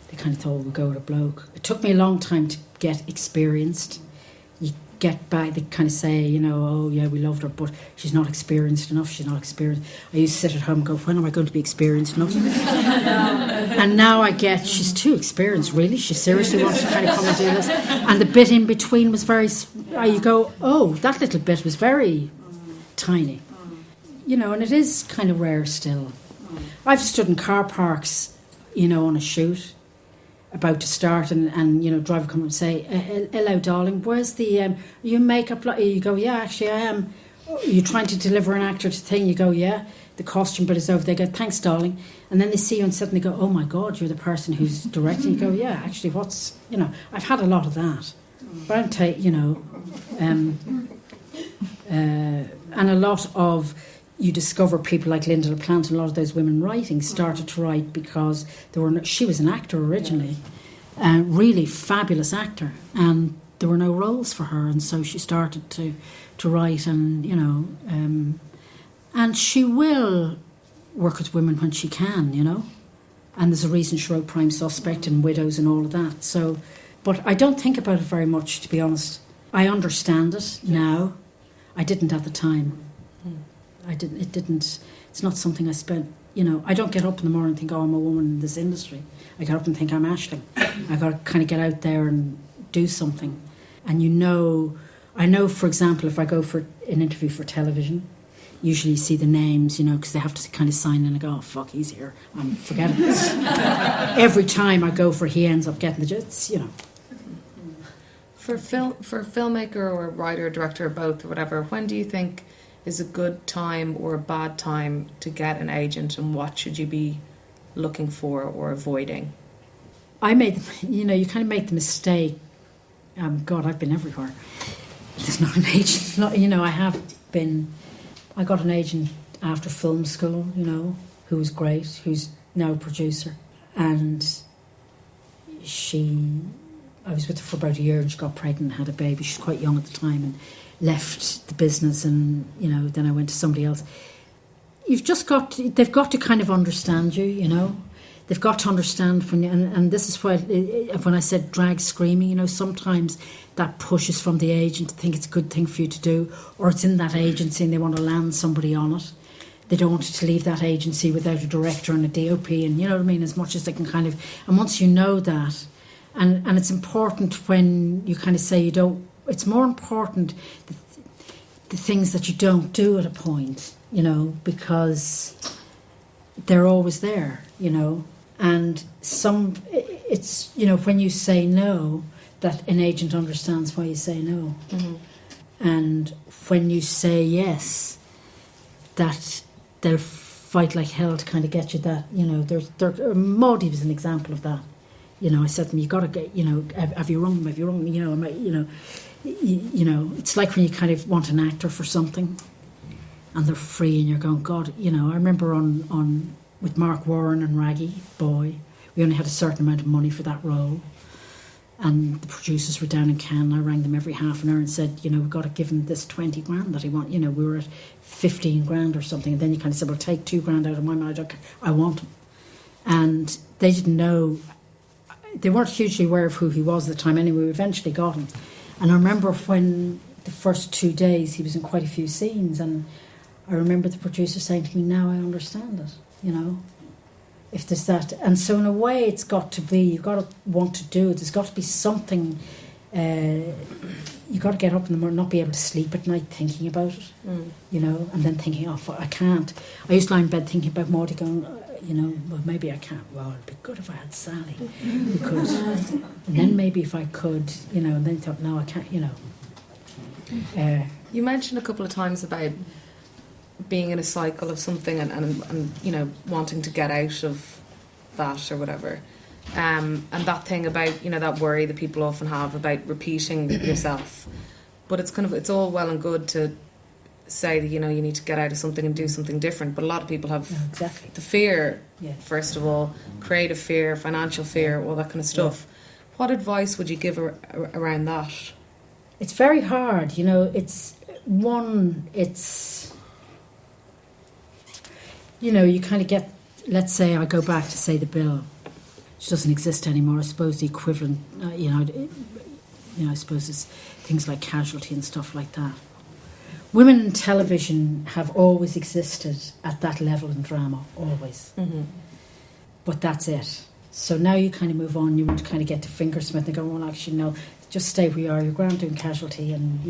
they kind of thought we'd go with a bloke. It took me a long time to get experienced. You get back, they kind of say, you know, oh yeah, we loved her, but she's not experienced enough. She's not experienced. I used to sit at home and go, when am I going to be experienced enough? And now I get, she's too experienced, really. She seriously wants to kind of come and do this. And the bit in between was very, you go, oh, that little bit was very tiny. You know, and it is kind of rare still. I've stood in car parks, you know, on a shoot, about to start, and you know, driver come and say, hello darling, where's the you makeup, you go, yeah, actually I am. You're trying to deliver an actor to thing, you go, yeah, the costume bit is over. They go, thanks darling. And then they see you and suddenly go, oh my god, you're the person who's directing. You go, yeah, actually what's, you know, I've had a lot of that, but I'm you know, and a lot of, you discover people like Linda LaPlante and a lot of those women writing started to write because she was an actor originally, a really fabulous actor, and there were no roles for her, and so she started to write, and you know, and she will work with women when she can, you know, and there's a reason she wrote Prime Suspect and Widows and all of that. So, but I don't think about it very much, to be honest. I understand it now. I didn't at the time. It's not something I spent, you know, I don't get up in the morning and think, oh, I'm a woman in this industry. I get up and think I'm Aisling. I got to kind of get out there and do something. And I know, for example, if I go for an interview for television, usually you see the names, you know, because they have to kind of sign in and go, oh, fuck, he's here. I'm forgetting this. Every time I go he ends up getting the jets, you know. For a filmmaker or a writer, director, or both, or whatever, when do you think is a good time or a bad time to get an agent, and what should you be looking for or avoiding? I made, you know, you kind of make the mistake. God, I've been everywhere. There's not an agent. You know, I got an agent after film school, you know, who was great, who's now a producer. And I was with her for about a year, and she got pregnant and had a baby. She was quite young at the time, and left the business, and you know, then I went to somebody else. They've got to kind of understand you, you know. They've got to understand and this is why when I said drag screaming, you know, sometimes that pushes from the agent to think it's a good thing for you to do, or it's in that agency and they want to land somebody on it. They don't want to leave that agency without a director and a DOP, and you know what I mean, as much as they can kind of, and once you know that, and it's important when you kind of say you don't, it's more important the things that you don't do at a point, you know, because they're always there, you know. And it's, you know, when you say no, that an agent understands why you say no. Mm-hmm. And when you say yes, that they'll fight like hell to kind of get you that, you know. Maudie was an example of that. You know, I said to them, you got to get, you know, have you rung them? Have you rung them? You know, you know, it's like when you kind of want an actor for something and they're free and you're going, God, you know, I remember on with Mark Warren and Raggy Boy, we only had a certain amount of money for that role, and the producers were down in Cannes. I rang them every half an hour and said, you know, we've got to give him this 20 grand that he wants. You know, we were at 15 grand or something, and then you kind of said, well, take 2 grand out of my mind, I want him. And they didn't know, they weren't hugely aware of who he was at the time anyway. We eventually got him. And I remember when the first 2 days he was in quite a few scenes, and I remember the producer saying to me, now I understand it, you know, if there's that. And so in a way it's got to be, you've got to want to do it, there's got to be something, you've got to get up in the morning, not be able to sleep at night thinking about it, you know, and then thinking, oh, I can't. I used to lie in bed thinking about Maudie going, you know, well, maybe I can't. Well, it'd be good if I had Sally. Because, and then maybe if I could, you know, and then thought, no, I can't, you know. You mentioned a couple of times about being in a cycle of something and you know, wanting to get out of that or whatever. And that thing about, you know, that worry that people often have about repeating yourself. But it's kind of, it's all well and good to say that, you know, you need to get out of something and do something different, but a lot of people have the fear, first of all, creative fear, financial fear, all that kind of stuff. What advice would you give around that? It's very hard, you know. It's you know, you kind of get, let's say I go back to, say, the bill, which doesn't exist anymore. I suppose the equivalent, I suppose it's things like casualty and stuff like that. Women in television have always existed at that level in drama, always. Mm-hmm. But that's it. So now you kind of move on, you kind of get to fingersmith and go, well, actually, no, just stay where you are. You're ground doing casualty, and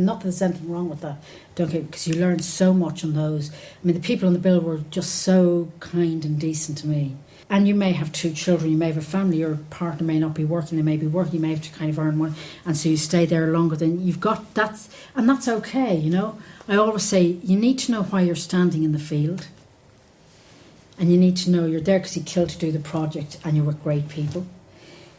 not that there's anything wrong with that. Don't get, because you learn so much on those. I mean, the people on the bill were just so kind and decent to me. And you may have 2 children, you may have a family, your partner may not be working, they may be working, you may have to kind of earn money, and so you stay there longer than you've got. That's okay, you know. I always say you need to know why you're standing in the field, and you need to know you're there because you killed to do the project and you're with great people.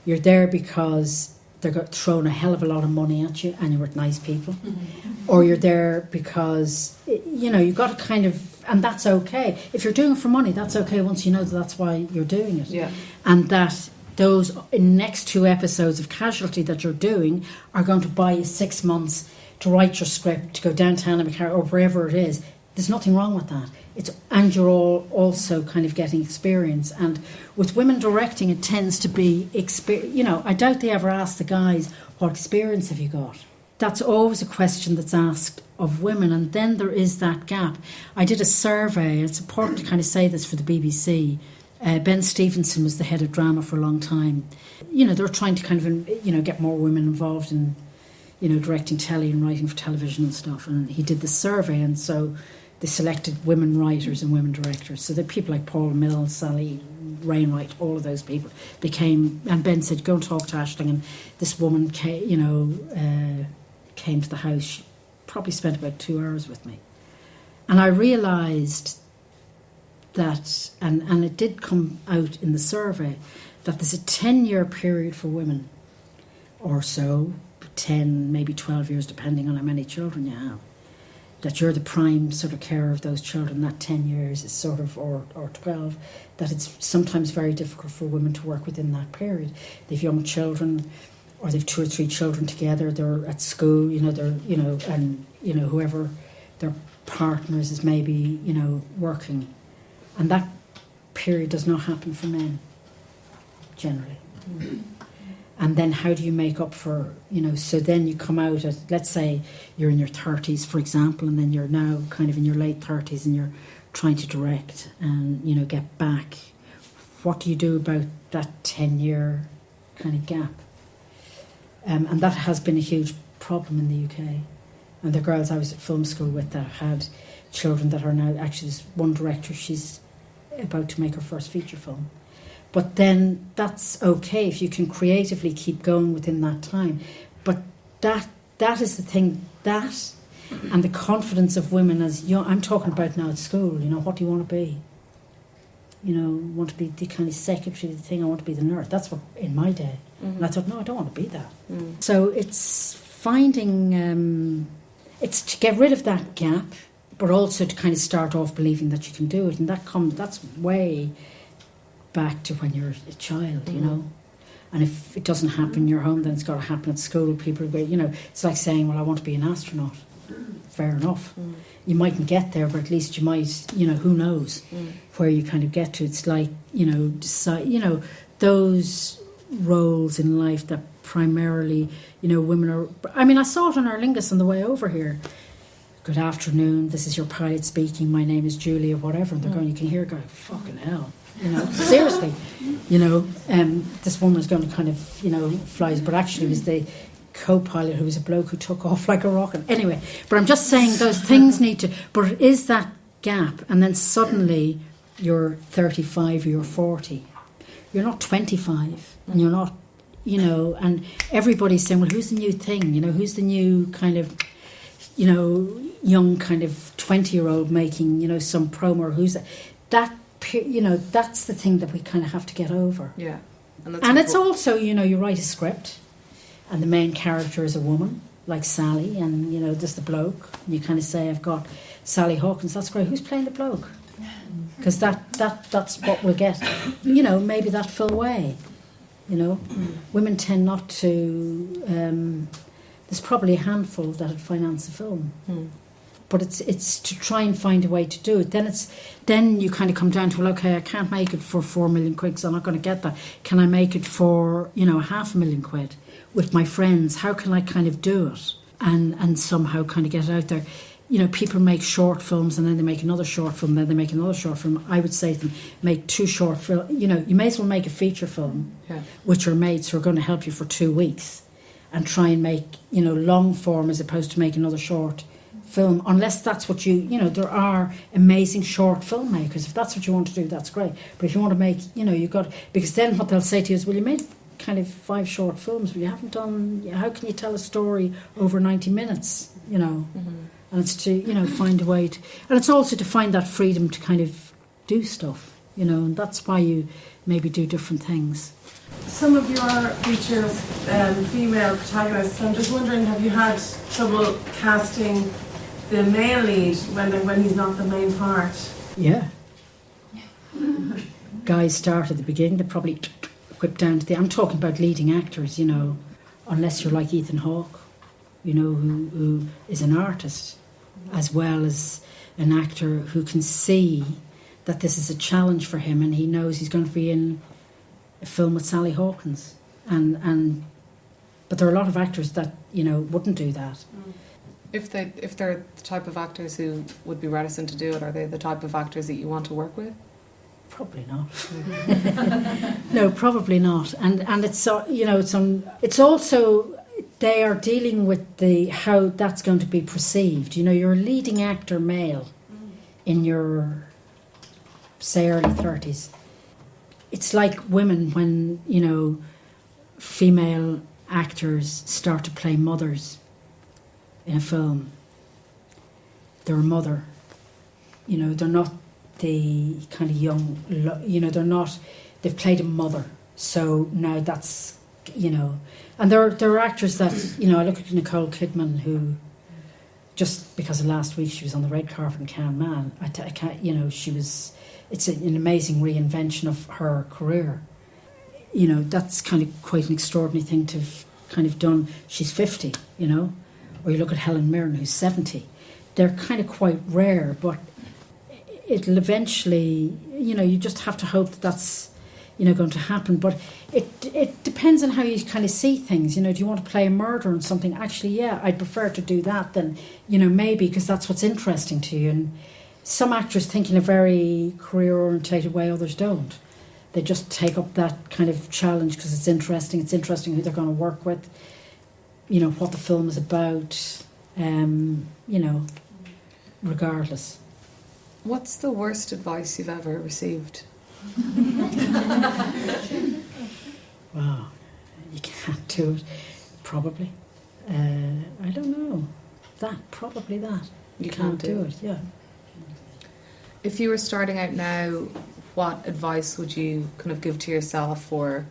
You're there because they're throwing a hell of a lot of money at you and you're with nice people. Mm-hmm. Or you're there because, you know, you've got to kind of, and that's okay. If you're doing it for money, that's okay once you know that that's why you're doing it. Yeah. And that those next 2 episodes of Casualty that you're doing are going to buy you 6 months to write your script, to go downtown or wherever it is. There's nothing wrong with that. And you're all also kind of getting experience. And with women directing, it tends to be you know, I doubt they ever ask the guys, what experience have you got? That's always a question that's asked of women. And then there is that gap. I did a survey. It's important to kind of say this for the BBC. Ben Stevenson was the head of drama for a long time. You know, they were trying to kind of, you know, get more women involved in, you know, directing telly and writing for television and stuff. And he did the survey, and so they selected women writers and women directors. So that people like Paul Mills, Sally Wainwright, all of those people became. And Ben said, "Go and talk to Aisling." And this woman came, you know, came to the house. She probably spent about 2 hours with me, and I realised that, and it did come out in the survey, that there's a 10-year period for women, or so, 10, maybe 12 years, depending on how many children you have, that you're the prime sort of carer of those children. That 10 years is sort of, or 12, that it's sometimes very difficult for women to work within that period. They've young children, or they've 2 or 3 children together, they're at school, you know, they're, you know, and, you know, whoever their partners is maybe, you know, working. And that period does not happen for men, generally. Mm-hmm. And then how do you make up for, you know, so then you come out at, let's say you're in your 30s, for example, and then you're now kind of in your late 30s and you're trying to direct and, you know, get back. What do you do about that 10-year kind of gap? And that has been a huge problem in the UK. And the girls I was at film school with that had children that are now, actually there's one director, she's about to make her first feature film. But then that's okay if you can creatively keep going within that time. But that is the thing, that and the confidence of women as young, I'm talking about now at school, you know, what do you want to be? You know, want to be the kind of secretary, the thing, I want to be the nurse. That's what, in my day. Mm-hmm. And I thought, no, I don't want to be that. Mm. So it's finding, it's to get rid of that gap, but also to kind of start off believing that you can do it. And that's way back to when you're a child, you know. And if it doesn't happen in your home, then it's got to happen at school. People, you know, it's like saying, well, I want to be an astronaut. Fair enough. You mightn't get there, but at least you might, you know, who knows where you kind of get to. It's like, you know, decide, you know, those roles in life that primarily, you know, women are. I mean, I saw it on Aer Lingus on the way over here. Good afternoon, this is your pilot speaking, my name is Julie, or whatever. And they're going, you can hear it going, fucking hell. You know, seriously. You know, this woman was going to kind of, you know, fly, but actually it was the co-pilot who was a bloke who took off like a rocket. Anyway, but I'm just saying those things need to, but it is that gap, and then suddenly you're 35 or you're 40. You're not 25, and you're not, you know, and everybody's saying, well, who's the new thing? You know, who's the new kind of, you know, young kind of 20-year-old making, you know, some promo, who's that, you know, that's the thing that we kind of have to get over. Yeah. And it's also, you know, you write a script and the main character is a woman, like Sally, and, you know, there's the bloke. And you kind of say, I've got Sally Hawkins, that's great. Who's playing the bloke? Because that's what we'll get. You know, maybe that full way. You know, women tend not to... there's probably a handful that would finance a film. but it's to try and find a way to do it. Then you kind of come down to, well, okay, I can't make it for 4 million quid, so I'm not going to get that. Can I make it for, £500,000 with my friends? How can I kind of do it and somehow kind of get it out there? People make short films and then they make another short film, then they make another short film. I would say to them, make 2 short films. You may as well make a feature film, which are mates who are going to help you for 2 weeks, and try and make, long form as opposed to make another short film, unless that's what there are amazing short filmmakers. If that's what you want to do, that's great. But if you want to make, you've got, because then what they'll say to you is, well, you made kind of 5 short films, but you haven't done, how can you tell a story over 90 minutes, And it's to, find a way to... And it's also to find that freedom to kind of do stuff, and that's why you maybe do different things. Some of your features, female protagonists, I'm just wondering, have you had trouble casting the male lead when he's not the main part? Yeah. Guys start at the beginning, they probably whip down to the... I'm talking about leading actors, unless you're like Ethan Hawke, who is an artist, as well as an actor who can see that this is a challenge for him, and he knows he's going to be in a film with Sally Hawkins, but there are a lot of actors that wouldn't do that. If they're the type of actors who would be reticent to do it, are they the type of actors that you want to work with? Probably not. No, probably not. And it's it's also, they are dealing with how that's going to be perceived. You're a leading actor male in your, say, early 30s. It's like women when, female actors start to play mothers in a film. They're a mother. They're not the kind of young, they're not, they've played a mother. So now that's, and there are actors that, I look at Nicole Kidman, who, just because of last week she was on the red carpet in Cannes Man, I can't, she was, it's an amazing reinvention of her career. That's kind of quite an extraordinary thing to have kind of done. She's 50, or you look at Helen Mirren, who's 70. They're kind of quite rare, but it'll eventually, you just have to hope that that's, going to happen. But it depends on how you kind of see things. Do you want to play a murderer and something? Actually, yeah, I'd prefer to do that than, maybe because that's what's interesting to you. And some actors think in a very career-orientated way, others don't. They just take up that kind of challenge because it's interesting. It's interesting who they're going to work with, what the film is about, regardless. What's the worst advice you've ever received? Wow, you can't do it. Probably. I don't know. Probably that. You can't do it, yeah. If you were starting out now, what advice would you kind of give to yourself, or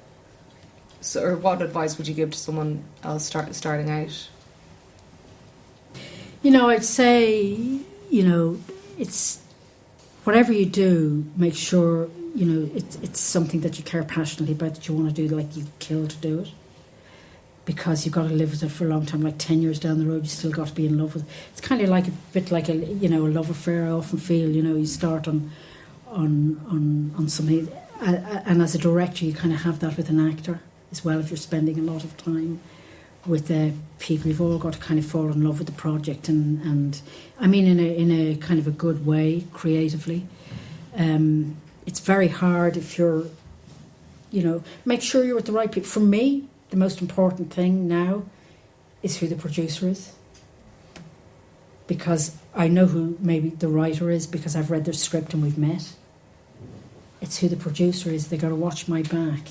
what advice would you give to someone else starting out? I'd say, it's whatever you do, make sure, it's something that you care passionately about, that you want to do, like you kill to do it. Because you've got to live with it for a long time, like 10 years down the road, you still got to be in love with it. It's kind of like a bit like a love affair. I often feel, you start on something, and as a director, you kind of have that with an actor as well. If you're spending a lot of time with people, you've all got to kind of fall in love with the project, and I mean in a kind of a good way, creatively. It's very hard if you're, make sure you're with the right people. For me, the most important thing now is who the producer is, because I know who maybe the writer is because I've read their script and we've met. It's who the producer is. They got to watch my back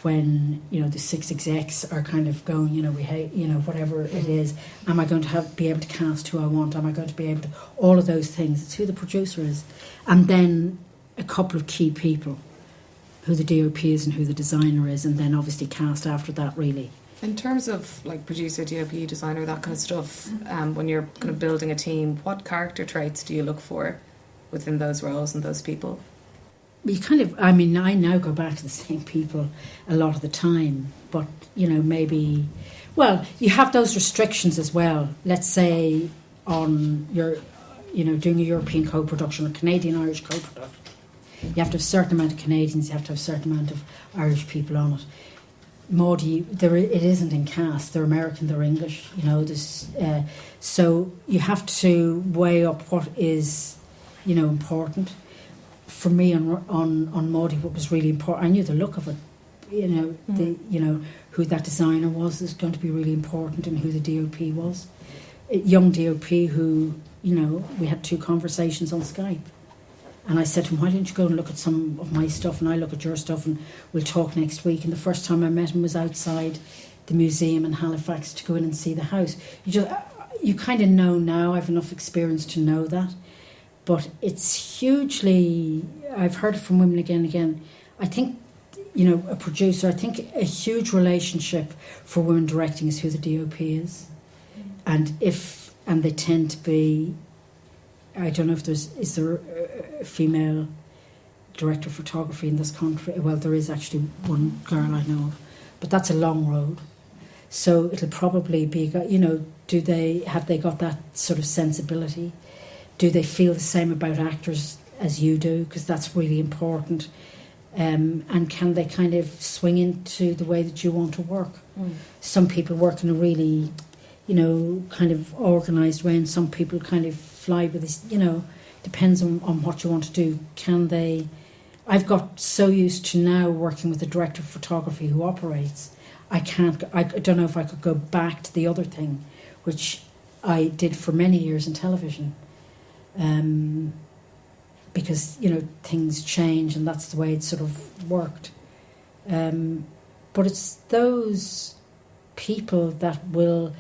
when the 6 execs are kind of going, we hate, whatever it is. Am I going to be able to cast who I want? Am I going to be able to, all of those things? It's who the producer is, and then a couple of key people, who the DOP is and who the designer is, and then obviously cast after that, really. In terms of like producer, DOP, designer, that kind of stuff, when you're kind of building a team, what character traits do you look for within those roles and those people? You kind of, I now go back to the same people a lot of the time, but, maybe, well, you have those restrictions as well. Let's say, on your, doing a European co-production or Canadian-Irish co-production, you have to have a certain amount of Canadians, you have to have a certain amount of Irish people on it. Maudie, it isn't in cast. They're American, they're English. So you have to weigh up what is, important. For me on Maudie, what was really important, I knew the look of it. Who that designer was is going to be really important, and who the DOP was. A young DOP who, we had 2 conversations on Skype. And I said to him, why don't you go and look at some of my stuff and I look at your stuff and we'll talk next week. And the first time I met him was outside the museum in Halifax to go in and see the house. You kind of know now, I've enough experience to know that. But it's hugely, I've heard it from women again and again. I think, a producer, I think a huge relationship for women directing is who the DOP is. And they tend to be, I don't know if is there a female director of photography in this country? Well, there is actually one girl I know of, but that's a long road. So it'll probably be, have they got that sort of sensibility? Do they feel the same about actors as you do? Because that's really important. And can they kind of swing into the way that you want to work? Some people work in a really, kind of organised way, and some people kind of fly with this, depends on what you want to do. Can they... I've got so used to now working with a director of photography who operates. I don't know if I could go back to the other thing, which I did for many years in television. Because, things change and that's the way it sort of worked. But it's those people that will...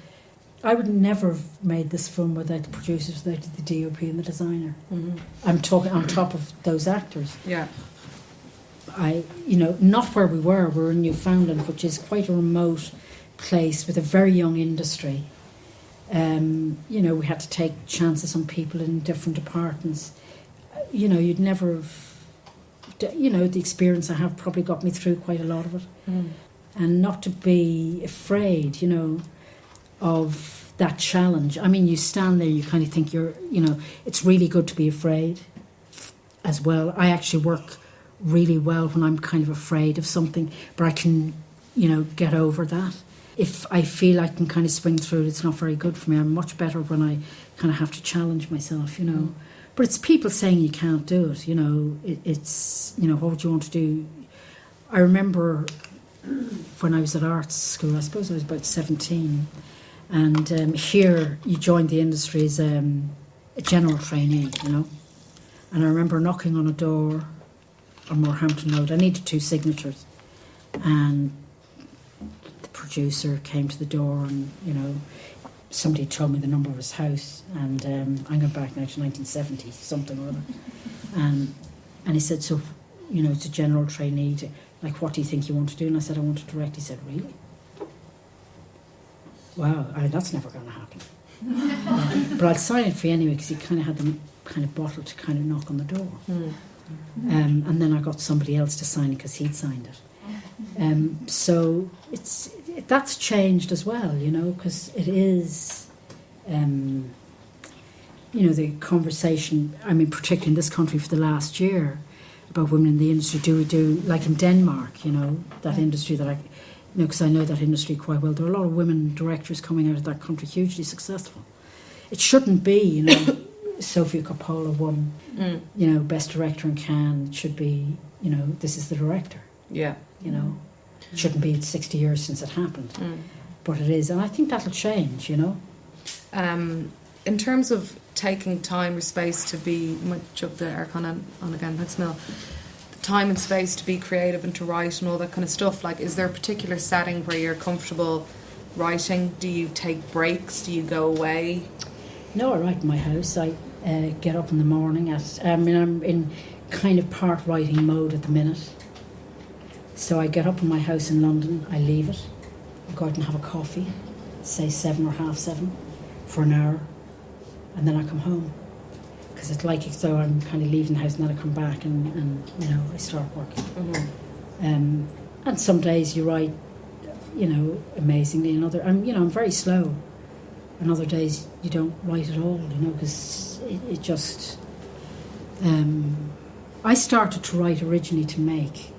I would never have made this film without the producers, without the DOP and the designer. Mm-hmm. I'm talking on top of those actors. Yeah. Not where we were. We're in Newfoundland, which is quite a remote place with a very young industry. We had to take chances on people in different departments. You'd never have... the experience I have probably got me through quite a lot of it. And not to be afraid, of that challenge. I mean, you stand there, you kind of think it's really good to be afraid as well. I actually work really well when I'm kind of afraid of something, but I can, get over that. If I feel I can kind of swing through it, it's not very good for me. I'm much better when I kind of have to challenge myself, But it's people saying you can't do it, It's, what would you want to do? I remember when I was at arts school, I suppose I was about 17, and here you joined the industry as a general trainee, And I remember knocking on a door on Moorhampton Road. I needed 2 signatures, and the producer came to the door, and somebody told me the number of his house, and I'm going back now to 1970 something or other, and he said, so it's a general trainee. What do you think you want to do? And I said, I want to direct. He said, really? Wow, that's never going to happen. But I'd sign it for you anyway, because he kind of had them kind of bottled to kind of knock on the door. And then I got somebody else to sign it because he'd signed it. So that's changed as well, because it is, the conversation, I mean, particularly in this country for the last year, about women in the industry. Do we do, like in Denmark, that industry that because I know that industry quite well. There are a lot of women directors coming out of that country hugely successful. It shouldn't be, Sofia Coppola won, Best Director in Cannes. It should be, this is the director. Yeah. It shouldn't be 60 years since it happened. But it is, and I think that'll change, In terms of taking time or space to be, you might chuck the aircon on again, thanks Mel. Time and space to be creative and to write and all that kind of stuff. Like, is there a particular setting where you're comfortable writing? Do you take breaks? Do you go away? No, I write in my house. I get up in the morning I'm in kind of part writing mode at the minute. So I get up in my house in London, I leave it, I go out and have a coffee, say 7 or half 7, for an hour, and then I come home. Because it's like as though I'm kind of leaving the house and then I come back and I start working. And some days you write, amazingly, and I'm very slow. and other days you don't write at all, because it just... I started to write originally to make.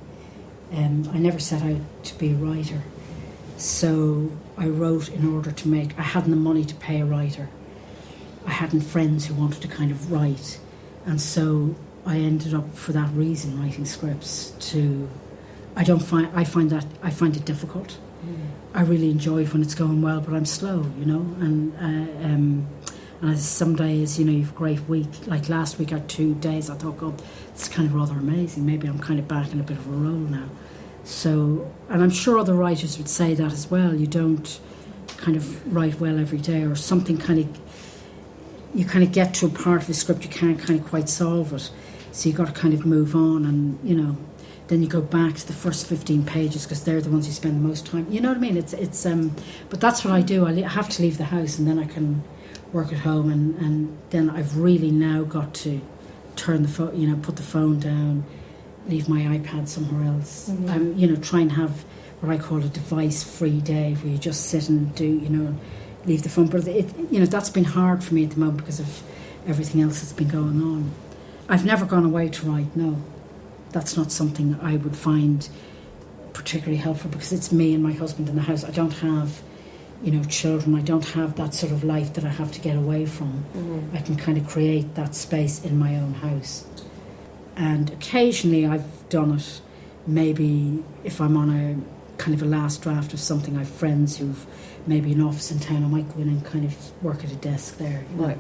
I never set out to be a writer. So I wrote in order to make. I hadn't the money to pay a writer. I hadn't friends who wanted to kind of write. And so I ended up, for that reason, writing scripts I find it difficult. I really enjoy it when it's going well, but I'm slow, and some days, you've a great week. Like last week I had 2 days, I thought, God, it's kind of rather amazing. Maybe I'm kind of back in a bit of a role now. So, and I'm sure other writers would say that as well. You don't kind of write well every day, or something you kind of get to a part of the script, you can't kind of quite solve it. So you've got to kind of move on, and, then you go back to the first 15 pages because they're the ones you spend the most time. You know what I mean? It's but that's what I do. I have to leave the house, and then I can work at home, and then I've really now got to turn the phone, put the phone down, leave my iPad somewhere else. Try and have what I call a device-free day, where you just sit and do, leave the phone. But that's been hard for me at the moment because of everything else that's been going on. I've never gone away to write. No, that's not something I would find particularly helpful, because it's me and my husband in the house. I don't have children. I don't have that sort of life that I have to get away from. I can kind of create that space in my own house. And occasionally I've done it, maybe if I'm on a kind of a last draft of something, I have friends who've maybe an office in town, I might go in and kind of work at a desk there. Right.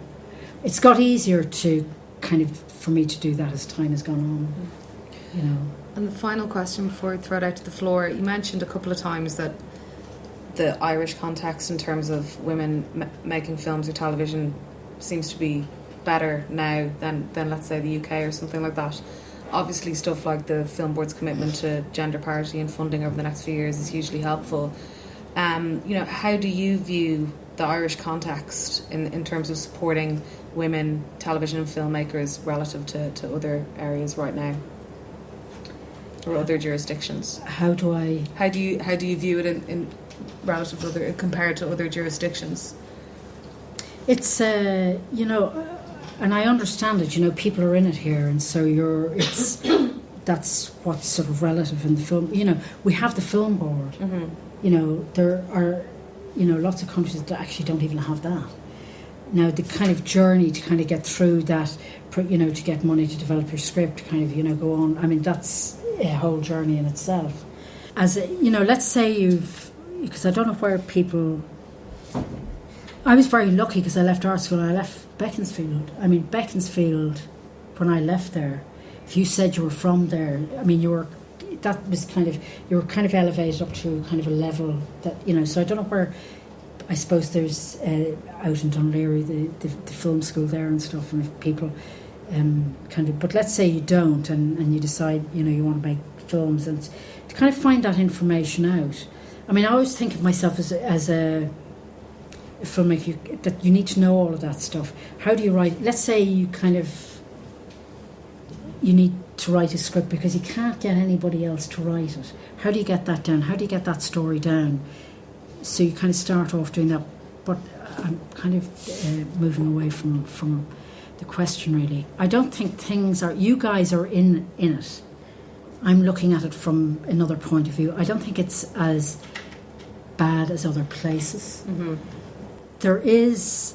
It's got easier for me to do that as time has gone on. And the final question before we throw it out to the floor, you mentioned a couple of times that the Irish context in terms of women making films or television seems to be better now than let's say the UK or something like that. Obviously stuff like the Film Board's commitment to gender parity and funding over the next few years is hugely helpful. How do you view the Irish context in terms of supporting women television and filmmakers relative to other areas right now, or other jurisdictions? How do you view it in relative to compared to other jurisdictions? It's and I understand it. People are in it here, and so that's what's sort of relative in the film. We have the Film Board. There are lots of countries that actually don't even have that. Now the kind of journey to kind of get through that, to get money to develop your script, to kind of go on. I mean, that's a whole journey in itself. Let's say because I don't know where people. I was very lucky because I left art school and I left Beaconsfield. I mean, Beaconsfield, when I left there, if you said you were from there, I mean, you were kind of elevated up to kind of a level that, so I don't know where, I suppose there's out in Dunleary, the film school there and stuff, and if people but let's say you don't and you decide, you want to make films, and to kind of find that information out. I mean, I always think of myself as a filmmaker, that you need to know all of that stuff. How do you write? Let's say you need to write a script because you can't get anybody else to write it. How do you get that down? How do you get that story down? So you kind of start off doing that. But I'm kind of moving away from the question, really. I don't think you guys are in it. I'm looking at it from another point of view. I don't think it's as bad as other places. There is,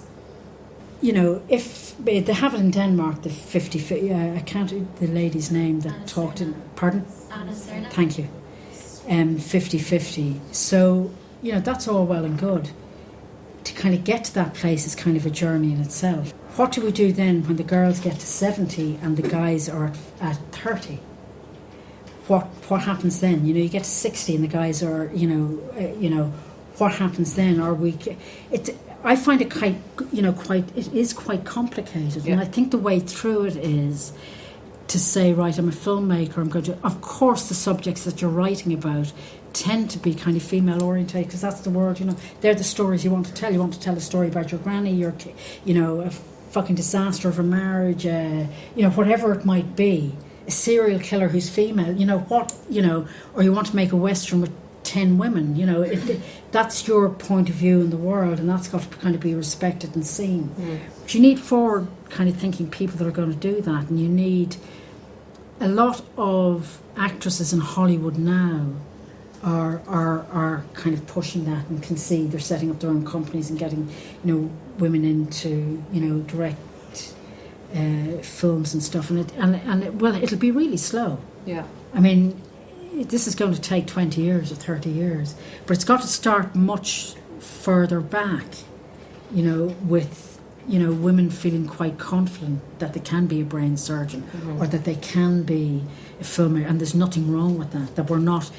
if they have it in Denmark, the 50, I can't the lady's name that Anna talked in, pardon? Anna Serna. Thank you. 50-50. So, that's all well and good. To kind of get to that place is kind of a journey in itself. What do we do then when the girls get to 70 and the guys are at 30? What happens then? You get to 60 and the guys are, what happens then? I find it it is quite complicated. Yeah. And I think the way through it is to say, right, I'm a filmmaker, of course the subjects that you're writing about tend to be kind of female orientated, because that's the world, they're the stories you want to tell. You want to tell a story about your granny, a fucking disaster of a marriage, whatever it might be, a serial killer who's female, or you want to make a Western with 10 women. That's your point of view in the world, and that's got to kind of be respected and seen. But you need forward kind of thinking people that are going to do that, and you need a lot of actresses in Hollywood now are kind of pushing that and can see they're setting up their own companies and getting women into direct films and stuff, and it'll be really slow. Yeah. I mean, this is going to take 20 years or 30 years, but it's got to start much further back, with women feeling quite confident that they can be a brain surgeon or that they can be a filmmaker, and there's nothing wrong with that we're not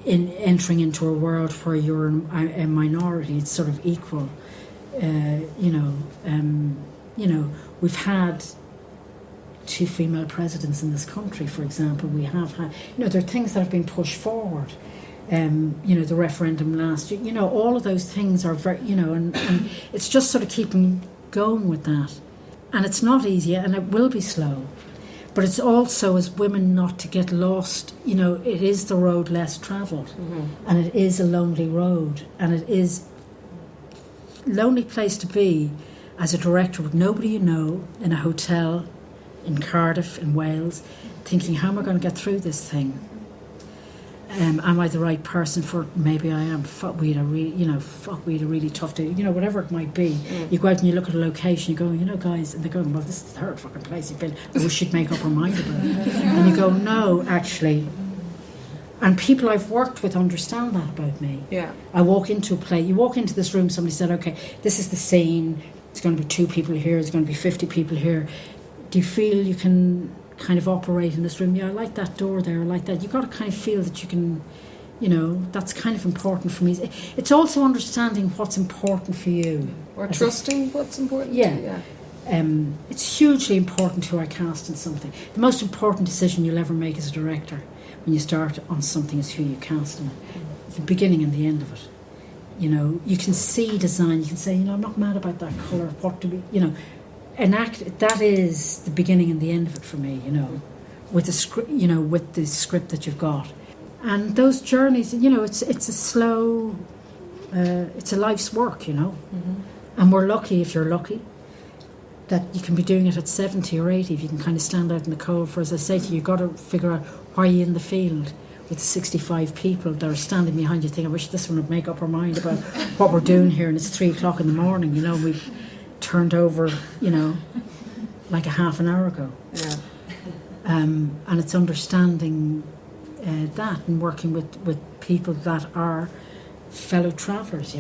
entering into a world where you're a minority. It's sort of equal. We've had 2 female presidents in this country, for example. We have had, there are things that have been pushed forward. The referendum last year, all of those things are very, and it's just sort of keeping going with that. And it's not easy, and it will be slow. But it's also, as women, not to get lost. It is the road less travelled, and it is a lonely road, and it is a lonely place to be as a director with nobody in a hotel in Cardiff, in Wales, thinking, how am I going to get through this thing? Am I the right person for it? Maybe I am. Fuck, we had a really tough day. Whatever it might be. You go out and you look at a location, you go, guys, and they're going, well, this is the third fucking place you've been. We should make up our mind about it. And you go, no, actually. And people I've worked with understand that about me. Yeah. I walk into a play, you walk into this room, somebody said, okay, this is the scene, it's going to be 2 people here, there's going to be 50 people here. Do you feel you can kind of operate in this room? Yeah, I like that door there, I like that. You've got to kind of feel that you can, that's kind of important for me. It's also understanding what's important for you. Or trusting what's important to you. Yeah. It's hugely important who I cast in something. The most important decision you'll ever make as a director when you start on something is who you cast in it. The beginning and the end of it. You can see design, you can say, I'm not mad about that colour, what do we, an act, that is the beginning and the end of it for me, with the script, with the script that you've got. And those journeys, it's a slow, it's a life's work, And we're lucky, if you're lucky, that you can be doing it at 70 or 80, if you can kind of stand out in the cold. For, as I say to you, you've got to figure out why you're in the field with 65 people that are standing behind you thinking, I wish this one would make up her mind about what we're doing here, and it's 3 o'clock in the morning, we've turned over, like a half an hour ago. Yeah. And it's understanding that and working with people that are fellow travellers,